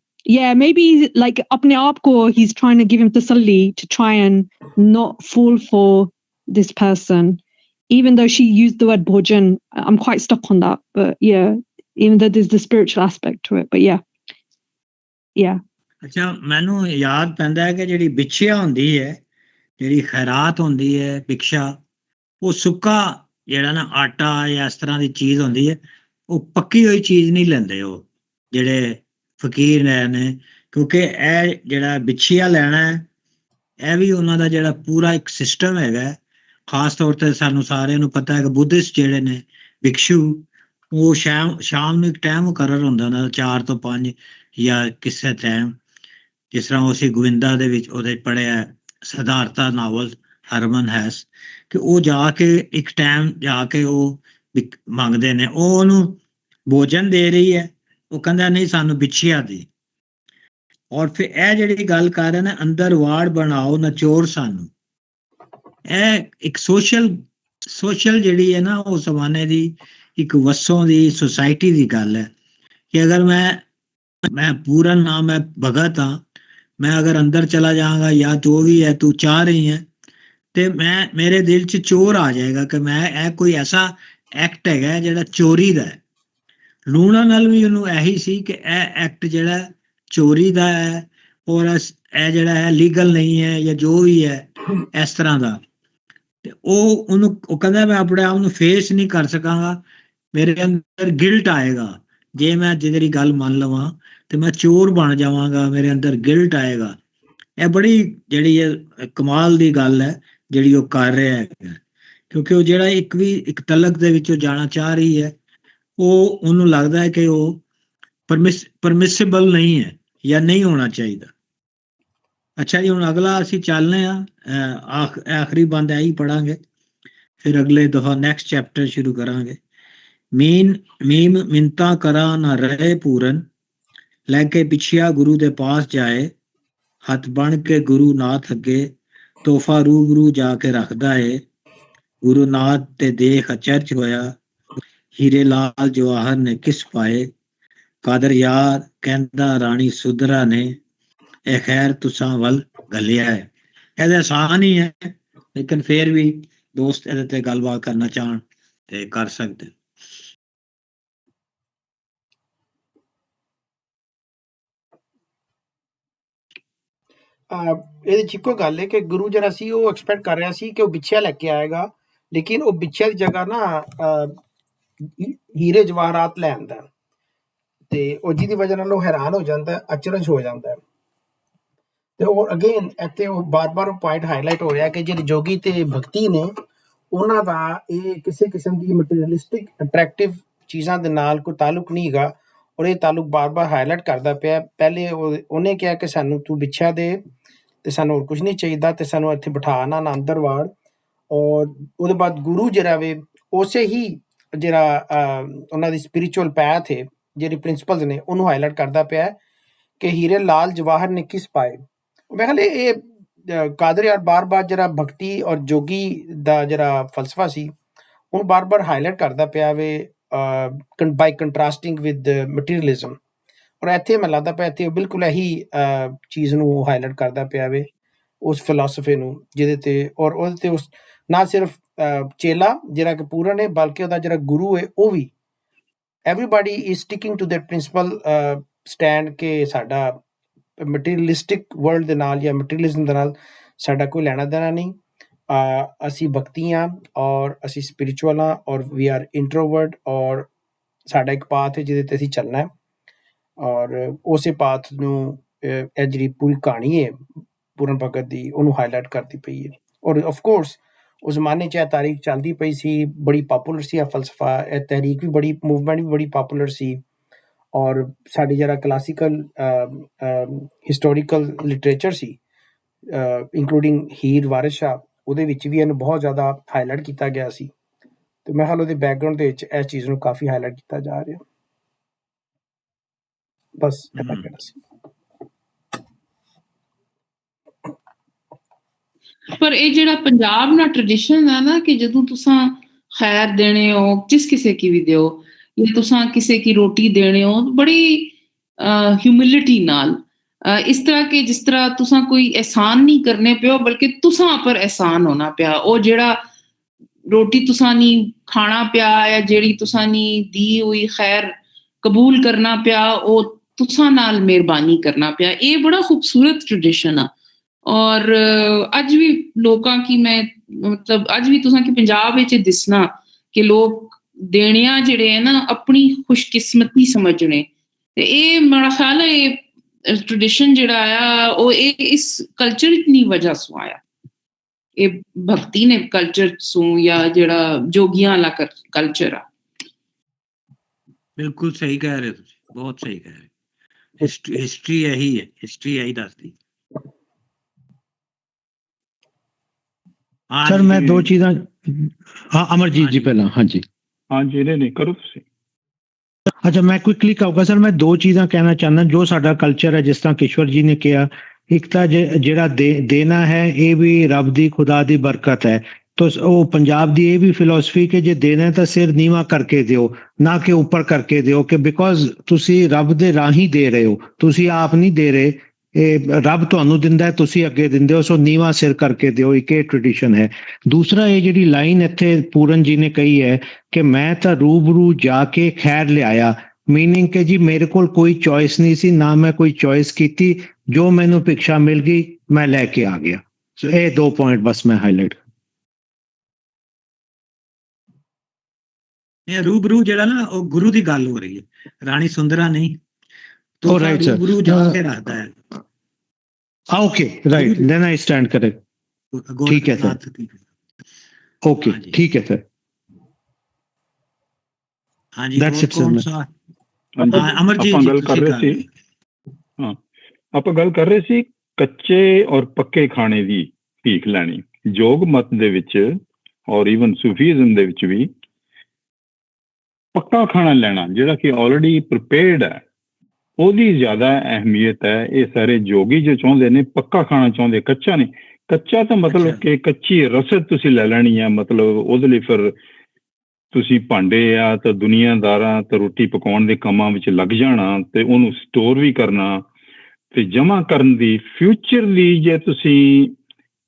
maybe like apne aap ko he's trying to give him tasalli to try and not fall for this person, even though she used the word bhojan. I'm quite stuck on that, but yeah, even though there's the spiritual aspect to it, but yeah. ਅੱਛਾ, ਮੈਨੂੰ ਯਾਦ ਪੈਂਦਾ ਹੈ ਕਿ ਜਿਹੜੀ ਬਿਛਿਆ ਹੁੰਦੀ ਹੈ, ਜਿਹੜੀ ਖੈਰਾਤ ਹੁੰਦੀ ਹੈ, ਭਿਕਸ਼ਾ, ਉਹ ਸੁੱਕਾ ਜਿਹੜਾ ਨਾ ਆਟਾ ਜਾਂ ਇਸ ਤਰ੍ਹਾਂ ਦੀ ਚੀਜ਼ ਹੁੰਦੀ ਹੈ, ਉਹ ਪੱਕੀ ਹੋਈ ਚੀਜ਼ ਨਹੀਂ ਲੈਂਦੇ ਉਹ ਜਿਹੜੇ ਫਕੀਰ ਨੇ, ਕਿਉਂਕਿ ਇਹ ਜਿਹੜਾ ਬਿਛਿਆ ਲੈਣਾ ਹੈ ਇਹ ਵੀ ਉਹਨਾਂ ਦਾ ਜਿਹੜਾ ਪੂਰਾ ਇੱਕ ਸਿਸਟਮ ਹੈਗਾ। ਖਾਸ ਤੌਰ ਤੇ ਸਾਨੂੰ ਸਾਰਿਆਂ ਨੂੰ ਪਤਾ ਹੈ ਕਿ ਬੁੱਧਿਸਟ ਜਿਹੜੇ ਨੇ ਭਿਕਸ਼ੂ, ਉਹ ਸ਼ਾਮ ਨੂੰ ਇੱਕ ਟਾਈਮ ਮੁਕਰਰ ਹੁੰਦਾ ਉਹਨਾਂ ਦਾ 4 ਤੋਂ 5 ਜਾਂ ਕਿਸੇ ਟਾਈਮ, ਜਿਸ ਤਰ੍ਹਾਂ ਅਸੀਂ ਗੋਵਿੰਦਾ ਦੇ ਵਿੱਚ ਉਹਦੇ ਪੜ੍ਹਿਆ ਸਿਧਾਰਥਾ ਨਾਵਲ ਹਰਮਨ ਹੈਸ, ਕਿ ਉਹ ਜਾ ਕੇ ਇੱਕ ਟਾਈਮ ਜਾ ਕੇ ਉਹ ਮੰਗਦੇ ਨੇ, ਉਹ ਉਹਨੂੰ ਭੋਜਨ ਦੇ ਰਹੀ ਹੈ, ਉਹ ਕਹਿੰਦਾ ਨਹੀਂ ਸਾਨੂੰ ਬਿਛਿਆ ਦੀ। ਔਰ ਫਿਰ ਇਹ ਜਿਹੜੀ ਗੱਲ ਕਰ ਰਹੇ ਨੇ ਅੰਦਰ ਵਾੜ ਬਣਾਓ ਨਚੋਰ ਸਾਨੂੰ, ਇਹ ਇੱਕ ਸੋਸ਼ਲ ਜਿਹੜੀ ਹੈ ਨਾ ਉਹ ਜ਼ਮਾਨੇ ਦੀ ਇੱਕ ਵਸੋਂ ਦੀ ਸੁਸਾਇਟੀ ਦੀ ਗੱਲ ਹੈ ਕਿ ਅਗਰ ਮੈਂ मैं पूरन नाम है भगत हाँ, मैं अगर अंदर चला जाऊंगा या जो भी है तू चाह रही है ਤੇ ਮੈਂ ਮੇਰੇ ਦਿਲ 'ਚ ਚੋਰ ਆ ਜਾਏਗਾ ਕਿ ਮੈਂ ਇਹ ਕੋਈ ਐਸਾ ਐਕਟ ਹੈਗਾ ਜਿਹੜਾ ਚੋਰੀ ਦਾ ਹੈ। ਲੂਣਾ ਨਾਲ ਵੀ ਉਹਨੂੰ ਇਹੀ ਸੀ ਕਿ ਇਹ ਐਕਟ ਜਿਹੜਾ ਚੋਰੀ ਦਾ ਹੈ ਔਰ ਇਹ ਜਿਹੜਾ ਹੈ ਲੀਗਲ ਨਹੀਂ ਹੈ ਜਾਂ ਜੋ ਵੀ ਹੈ ਇਸ ਤਰ੍ਹਾਂ ਦਾ। ਤੇ ਉਹ ਕਹਿੰਦਾ ਮੈਂ ਆਪਣੇ ਆਪ ਨੂੰ ਫੇਸ ਨਹੀਂ ਕਰ ਸਕਾਂਗਾ, ਮੇਰੇ ਅੰਦਰ ਗਿਲਟ ਆਏਗਾ ਜੇ ਮੈਂ ਤੇਰੀ ਗੱਲ ਮੰਨ ਲਵਾਂ ਤੇ ਮੈਂ ਚੋਰ ਬਣ ਜਾਵਾਂਗਾ, ਮੇਰੇ ਅੰਦਰ ਗਿਲਟ ਆਏਗਾ। ਇਹ ਬੜੀ ਜਿਹੜੀ ਹੈ ਕਮਾਲ ਦੀ ਗੱਲ ਹੈ ਜਿਹੜੀ ਉਹ ਕਰ ਰਿਹਾ ਹੈ, ਕਿਉਂਕਿ ਉਹ ਜਿਹੜਾ ਇੱਕ ਤਲਕ ਦੇ ਵਿੱਚੋਂ ਜਾਣਾ ਚਾਹ ਰਹੀ ਹੈ ਉਹ ਉਹਨੂੰ ਲੱਗਦਾ ਹੈ ਕਿ ਉਹ ਪਰਮਿਸਿਬਲ ਨਹੀਂ ਹੈ ਜਾਂ ਨਹੀਂ ਹੋਣਾ ਚਾਹੀਦਾ। ਅੱਛਾ ਜੀ, ਹੁਣ ਅਗਲਾ ਅਸੀਂ ਚੱਲਨੇ ਆ, ਆਖਰੀ ਬੰਦ ਇਹੀ ਪੜਾਂਗੇ, ਫਿਰ ਅਗਲੇ ਦਫਾ ਨੈਕਸਟ ਚੈਪਟਰ ਸ਼ੁਰੂ ਕਰਾਂਗੇ। ਮੀਮ ਮਿੰਤਾ ਕਰਾ ਨਾ ਰਹੇ ਪੂਰਨ, ਲੈ ਕੇ ਪਿਛਿਆ ਗੁਰੂ ਦੇ ਪਾਸ ਜਾਏ, ਹੱਥ ਬਣ ਕੇ ਗੁਰੂ ਨਾਥ ਅੱਗੇ ਤੋਹਫਾ ਰੂਬਰੂ ਜਾ ਕੇ ਰੱਖਦਾ ਏ। ਗੁਰੂ ਨਾਥ ਤੇ ਦੇਖ ਅਚਰਜ ਹੋਇਆ, ਹੀਰੇ ਲਾਲ ਜਵਾਹਰ ਨੇ ਕਿਸ ਪਾਏ, ਕਾਦਰ ਯਾਰ ਕਹਿੰਦਾ ਰਾਣੀ ਸੁਧਰਾ ਨੇ, ਇਹ ਖੈਰ ਤੁਸਾਂ ਵੱਲ ਘੱਲਿਆ ਹੈ। ਇਹਦੇ ਆਸਾਨ ਹੀ ਹੈ, ਲੇਕਿਨ ਫਿਰ ਵੀ ਦੋਸਤ ਇਹਦੇ ਤੇ ਗੱਲਬਾਤ ਕਰਨਾ ਚਾਹਣ ਤੇ ਕਰ ਸਕਦੇ। ਇਹਦੇ 'ਚ ਇੱਕੋ ਗੱਲ ਹੈ ਕਿ ਗੁਰੂ ਜਿਹੜਾ ਸੀ ਉਹ ਐਕਸਪੈਕਟ ਕਰ ਰਿਹਾ ਸੀ ਕਿ ਉਹ ਬਿਛਿਆ ਲੈ ਕੇ ਆਏਗਾ, ਲੇਕਿਨ ਉਹ ਬਿਛਿਆ ਦੀ ਜਗ੍ਹਾ ਨਾ ਹੀਰੇ ਜਵਾਹਰਾਤ ਲੈ ਆਉਂਦਾ ਤੇ ਉਹ ਜਿਹਦੀ ਵਜ੍ਹਾ ਨਾਲ ਉਹ ਹੈਰਾਨ ਹੋ ਜਾਂਦਾ, ਅਚਰਜ ਹੋ ਜਾਂਦਾ। ਤੇ ਉਹ ਅਗੇਨ ਇੱਥੇ ਉਹ ਬਾਰ-ਬਾਰ ਉਹ ਪੁਆਇੰਟ ਹਾਈਲਾਈਟ ਹੋ ਰਿਹਾ ਕਿ ਜਿਹੜੇ ਜੋਗੀ ਤੇ ਭਗਤੀ ਨੇ ਉਹਨਾਂ ਦਾ ਇਹ ਕਿਸੇ ਕਿਸਮ ਦੀ ਮਟੀਰੀਅਲਿਸਟਿਕ ਅਟਰੈਕਟਿਵ ਚੀਜ਼ਾਂ ਦੇ ਨਾਲ ਕੋਈ ਤਾਲੁਕ ਨਹੀਂ ਹੈਗਾ, ਔਰ ਇਹ ਤਾਲੁਕ ਬਾਰ-ਬਾਰ ਹਾਈਲਾਈਟ ਕਰਦਾ ਪਿਆ। ਪਹਿਲੇ ਉਹਨੇ ਕਿਹਾ ਕਿ ਸਾਨੂੰ ਤੂੰ ਬਿਛਿਆ ਦੇ ਤੇ ਸਾਨੂੰ ਹੋਰ ਕੁਝ ਨਹੀਂ ਚਾਹੀਦਾ ਤੇ ਸਾਨੂੰ ਇੱਥੇ ਬਿਠਾ ਨਾ ਅੰਦਰ ਵਾੜ, ਔਰ ਉਹਦੇ ਬਾਅਦ ਗੁਰੂ ਜਿਹੜਾ ਵੇ ਉਸੇ ਹੀ ਜਿਹੜਾ ਉਹਨਾਂ ਦੀ ਸਪਿਰਿਚੁਅਲ ਪੈਥ ਹੈ, ਜਿਹੜੇ ਪ੍ਰਿੰਸੀਪਲਸ ਨੇ ਉਹਨੂੰ ਹਾਈਲਾਈਟ ਕਰਦਾ ਪਿਆ ਕਿ ਹੀਰੇ ਲਾਲ ਜਵਾਹਰ ਨੇ ਕਿਸ ਪਾਏ। ਮੈਂ ਖਿਆਲ ਇਹ ਕਾਦਰ ਯਾਰ ਬਾਰ-ਬਾਰ ਜਿਹੜਾ ਭਗਤੀ ਔਰ ਜੋਗੀ ਦਾ ਜਿਹੜਾ ਫਲਸਫਾ ਸੀ ਉਹਨੂੰ ਬਾਰ-ਬਾਰ ਹਾਈਲਾਈਟ ਕਰਦਾ ਪਿਆ ਵੇ ਬਾਈ ਕੰਟਰਾਸਟਿੰਗ ਵਿਦ ਮਟੀਰੀਅਲਿਜ਼ਮ, ਔਰ ਇੱਥੇ ਮੈਨੂੰ ਲੱਗਦਾ ਪਿਆ ਇੱਥੇ ਬਿਲਕੁਲ ਇਹੀ ਚੀਜ਼ ਨੂੰ ਹਾਈਲਾਈਟ ਕਰਦਾ ਪਿਆ ਵੇ ਉਸ ਫਿਲਾਸਫੀ ਨੂੰ, ਜਿਹਦੇ ਤੇ ਔਰ ਉਹਦੇ ਤੇ ਉਸ ਨਾ ਸਿਰਫ ਚੇਲਾ ਜਿਹੜਾ ਕਿ ਪੂਰਨ ਹੈ ਬਲਕਿ ਉਹਦਾ ਜਿਹੜਾ ਗੁਰੂ ਹੈ ਉਹ ਵੀ everybody is sticking to that principle stand ਕਿ ਸਾਡਾ ਮਟੀਰੀਅਲਿਸਟਿਕ ਵਰਲਡ ਦੇ ਨਾਲ ਜਾਂ ਮਟੀਰੀਅਲਿਜ਼ਮ ਦੇ ਨਾਲ ਸਾਡਾ ਕੋਈ ਲੈਣਾ ਦੇਣਾ ਨਹੀਂ। ਅਸੀਂ ਭਗਤੀ ਹਾਂ ਔਰ ਅਸੀਂ ਸਪਿਰਿਚੁਅਲ ਹਾਂ ਔਰ ਵੀ ਆਰ ਇੰਟਰੋਵਰਟ, ਔਰ ਸਾਡਾ ਇੱਕ ਪਾਥ ਹੈ ਜਿਹਦੇ ਤੇ ਅਸੀਂ ਚੱਲਣਾ ਹੈ, ਔਰ ਉਸੇ ਪਾਥ ਨੂੰ ਇਹ ਜਿਹੜੀ ਪੂਰੀ ਕਹਾਣੀ ਹੈ ਪੂਰਨ ਭਗਤ ਦੀ ਉਹਨੂੰ ਹਾਈਲਾਈਟ ਕਰਦੀ ਪਈ ਹੈ। ਔਰ ਆਫ ਕੋਰਸ ਉਸ ਜ਼ਮਾਨੇ 'ਚ ਇਹ ਤਾਰੀਖ ਚੱਲਦੀ ਪਈ ਸੀ, ਬੜੀ ਪਾਪੂਲਰ ਸੀ ਇਹ ਫਲਸਫਾ, ਇਹ ਤਹਿਰੀਕ ਵੀ ਬੜੀ, ਮੂਵਮੈਂਟ ਵੀ ਬੜੀ ਪਾਪੂਲਰ ਸੀ, ਔਰ ਸਾਡੀ ਜਿਹੜਾ ਕਲਾਸੀਕਲ ਹਿਸਟੋਰੀਕਲ ਲਿਟਰੇਚਰ ਸੀ ਇੰਕਲੂਡਿੰਗ ਹੀਰ ਵਾਰਿਸ ਸ਼ਾਹ ਉਹਦੇ ਵਿੱਚ ਵੀ ਇਹਨੂੰ ਬਹੁਤ ਜ਼ਿਆਦਾ ਹਾਈਲਾਈਟ ਕੀਤਾ ਗਿਆ ਸੀ। ਤੇ ਮੈਂ ਖਿਆਲ ਉਹਦੇ ਬੈਕਗਰਾਊਂਡ ਦੇ ਵਿੱਚ ਇਸ ਚੀਜ਼ ਨੂੰ ਕਾਫੀ ਹਾਈਲਾਈਟ ਕੀਤਾ ਜਾ ਰਿਹਾ। ਬਸ ਇੰਨਾ ਕਹਿਣਾ ਸੀ। ਪਰ ਇਹ ਜਿਹੜਾ ਪੰਜਾਬ ਦਾ ਟ੍ਰੈਡੀਸ਼ਨ ਹੈ ਨਾ ਕਿ ਜਦੋਂ ਤੁਸੀਂ ਖੈਰ ਦੇਣੇ ਹੋ ਜਿਸ ਕਿਸੇ ਕੀ ਵੀ ਦਿਓ ਜਾਂ ਤੁਸੀਂ ਕਿਸੇ ਕੀ ਰੋਟੀ ਦੇਣੇ ਹੋ ਬੜੀ ਹਿਊਮਿਲਿਟੀ ਨਾਲ, ਇਸ ਤਰ੍ਹਾਂ ਕਿ ਜਿਸ ਤਰ੍ਹਾਂ ਤੁਸੀਂ ਕੋਈ ਅਹਿਸਾਨ ਨਹੀਂ ਕਰਨੇ ਪਿਓ ਬਲਕਿ ਤੁਸੀਂ ਪਰ ਅਹਿਸਾਨ ਹੋਣਾ ਪਿਆ। ਉਹ ਜਿਹੜਾ ਰੋਟੀ ਤੁਸੀਂ ਨਹੀਂ ਖਾਣਾ ਪਿਆ ਜਾਂ ਜਿਹੜੀ ਤੁਸੀਂ ਨਹੀਂ ਦੀ ਹੋਈ ਖੈਰ ਕਬੂਲ ਕਰਨਾ ਪਿਆ, ਉਹ ਤੁਸੀਂ ਨਾਲ ਮਿਹਰਬਾਨੀ ਕਰਨਾ ਪਿਆ। ਇਹ ਬੜਾ ਖੂਬਸੂਰਤ ਟ੍ਰੈਡੀਸ਼ਨ ਆ। ਔਰ ਅੱਜ ਵੀ ਲੋਕਾਂ ਕੀ ਮੈਂ ਮਤਲਬ ਅੱਜ ਵੀ ਤੁਸੀਂ ਕਿ ਪੰਜਾਬ ਵਿੱਚ ਦਿਸਣਾ ਕਿ ਲੋਕ ਦੇਣਿਆਂ ਜਿਹੜੇ ਹੈ ਨਾ ਆਪਣੀ ਖੁਸ਼ਕਿਸਮਤੀ ਸਮਝਣੇ, ਤੇ ਇਹ ਮੇਰਾ ਖਿਆਲ ਹੈ ਇਹ ਟ੍ਰੈਡੀਸ਼ਨ ਜਿਹੜਾ ਆ ਉਹ ਇਹ ਇਸ ਕਲਚਰ ਦੀ ਵਜ੍ਹਾ ਤੋਂ ਆਇਆ, ਇਹ ਭਗਤੀ ਨੇ ਕਲਚਰ ਤੋਂ ਜਾਂ ਜਿਹੜਾ ਜੋਗੀਆਂ ਵਾਲਾ ਕਲਚਰ ਆ। ਬਿਲਕੁਲ ਸਹੀ ਕਹਿ ਰਹੇ ਤੁਸੀਂ, ਬਹੁਤ ਸਹੀ ਕਹਿ ਰਹੇ। ਹਿਸਟਰੀ ਇਹੀ ਹੈ, ਹਿਸਟਰੀ ਇਹੀ ਦੱਸਦੀ। ਸਰ ਮੈਂ ਦੋ ਚੀਜ਼ਾਂ, ਹਾਂ ਅਮਰਜੀਤ ਜੀ ਪਹਿਲਾਂ। ਹਾਂਜੀ ਹਾਂਜੀ ਨਹੀਂ ਕਰੋ ਤੁਸੀਂ। ਅੱਛਾ ਮੈਂ ਕੁਇਕਲੀ ਕਹੂੰਗਾ ਸਰ, ਮੈਂ ਦੋ ਚੀਜ਼ਾਂ ਕਹਿਣਾ ਚਾਹੁੰਦਾ। ਜੋ ਸਾਡਾ ਕਲਚਰ ਹੈ ਜਿਸ ਤਰ੍ਹਾਂ ਕਿਸ਼ੋਰ ਜੀ ਨੇ ਕਿਹਾ, ਇੱਕ ਤਾਂ ਜਿਹੜਾ ਦੇਣਾ ਹੈ ਇਹ ਵੀ ਰੱਬ ਦੀ ਖੁਦਾ ਦੀ ਬਰਕਤ ਹੈ, तो ਉਹ ਪੰਜਾਬ ਦੀ ਇਹ ਵੀ ਫਿਲਾਸਫੀ ਕਿ ਜੇ ਦੇਣਾ ਤਾਂ ਸਿਰ ਨੀਵਾ ਕਰਕੇ ਦਿਓ, ਨਾ ਕਿ ਉੱਪਰ ਕਰਕੇ ਦਿਓ, ਕਿ ਬਿਕੋਜ਼ ਤੁਸੀਂ ਰੱਬ ਦੇ ਰਾਹੀਂ ਦੇ ਰਹੇ ਹੋ, ਤੁਸੀਂ ਆਪ ਨਹੀਂ ਦੇ ਰਹੇ, ਇਹ ਰੱਬ ਤੁਹਾਨੂੰ ਦਿੰਦਾ ਹੈ, ਤੁਸੀਂ ਅੱਗੇ ਦਿੰਦੇ ਹੋ, ਸੋ ਨੀਵਾ ਸਿਰ ਕਰਕੇ ਦਿਓ, ਇੱਕ ਇਹ ਟ੍ਰੈਡੀਸ਼ਨ ਹੈ। ਦੂਸਰਾ ਇਹ ਜਿਹੜੀ ਲਾਈਨ ਇੱਥੇ ਪੂਰਨ ਜੀ ਨੇ ਕਹੀ ਹੈ ਕਿ ਮੈਂ ਤਾਂ ਰੂਬਰੂ ਜਾ ਕੇ ਖੈਰ ਲਿਆਇਆ, ਮੀਨਿੰਗ ਕਿ ਜੀ ਮੇਰੇ ਕੋਲ ਕੋਈ ਚੋਇਸ ਨਹੀਂ ਸੀ, ਨਾ ਮੈਂ ਕੋਈ ਚੋਇਸ ਕੀਤੀ, ਜੋ ਮੈਨੂੰ ਭਿਕਸ਼ਾ ਮਿਲ ਗਈ ਮੈਂ ਲੈ ਕੇ ਆ ਗਿਆ। ਸੋ ਇਹ 2 ਪੁਆਇੰਟ ਬਸ ਮੈਂ ਹਾਈਲਾਈਟ। ਇਹ ਰੂਬਰੂ ਜਿਹੜਾ ਨਾ ਉਹ ਗੁਰੂ ਦੀ ਗੱਲ ਹੋ ਰਹੀ ਹੈ, ਰਾਣੀ ਸੁੰਦਰਾ ਨਹੀਂ, Oh, right, sir. ਰੂਬਰੂ ਜਾ ਕੇ ਰੱਖਦਾ ਹੈ। Okay, right. Then I stand correct. ठीक है सर। Okay, ठीक है सर। ਹਾਂਜੀ That's it, sir. ਅਮਰਜੀਤ ਆਪਾਂ ਗੱਲ ਕਰ ਰਹੇ ਸੀ, ਹਾਂ ਆਪਾਂ ਗੱਲ ਕਰ ਰਹੇ ਸੀ ਕੱਚੇ ਔਰ ਪੱਕੇ ਖਾਣੇ ਦੀ ਭੀਖ ਲੈਣੀ। ਯੋਗ ਮਤ ਦੇ ਵਿੱਚ ਔਰ ਈਵਨ ਸੂਫੀਜ਼ਮ ਦੇ ਵਿੱਚ ਵੀ ਪੱਕਾ ਖਾਣਾ ਲੈਣਾ ਜਿਹੜਾ ਕਿ ਆਲਰੇਡੀ ਪ੍ਰੀਪੇਅਰਡ ਹੈ, ਉਹਦੀ ਜ਼ਿਆਦਾ ਅਹਿਮੀਅਤ ਹੈ। ਇਹ ਸਾਰੇ ਯੋਗੀ ਜੋ ਚਾਹੁੰਦੇ ਨੇ ਪੱਕਾ ਖਾਣਾ ਚਾਹੁੰਦੇ, ਕੱਚਾ ਨਹੀਂ। ਕੱਚਾ ਤਾਂ ਮਤਲਬ ਕਿ ਕੱਚੀ ਰਸਦ ਤੁਸੀਂ ਲੈ ਲੈਣੀ ਹੈ, ਮਤਲਬ ਉਹਦੇ ਲਈ ਫਿਰ ਤੁਸੀਂ ਭਾਂਡੇ ਆ ਤਾਂ ਦੁਨੀਆਦਾਰਾਂ ਤਾਂ ਰੋਟੀ ਪਕਾਉਣ ਦੇ ਕੰਮਾਂ ਵਿੱਚ ਲੱਗ ਜਾਣਾ ਤੇ ਉਹਨੂੰ ਸਟੋਰ ਵੀ ਕਰਨਾ ਤੇ ਜਮ੍ਹਾਂ ਕਰਨ ਦੀ, ਫਿਊਚਰ ਦੀ ਜੇ ਤੁਸੀਂ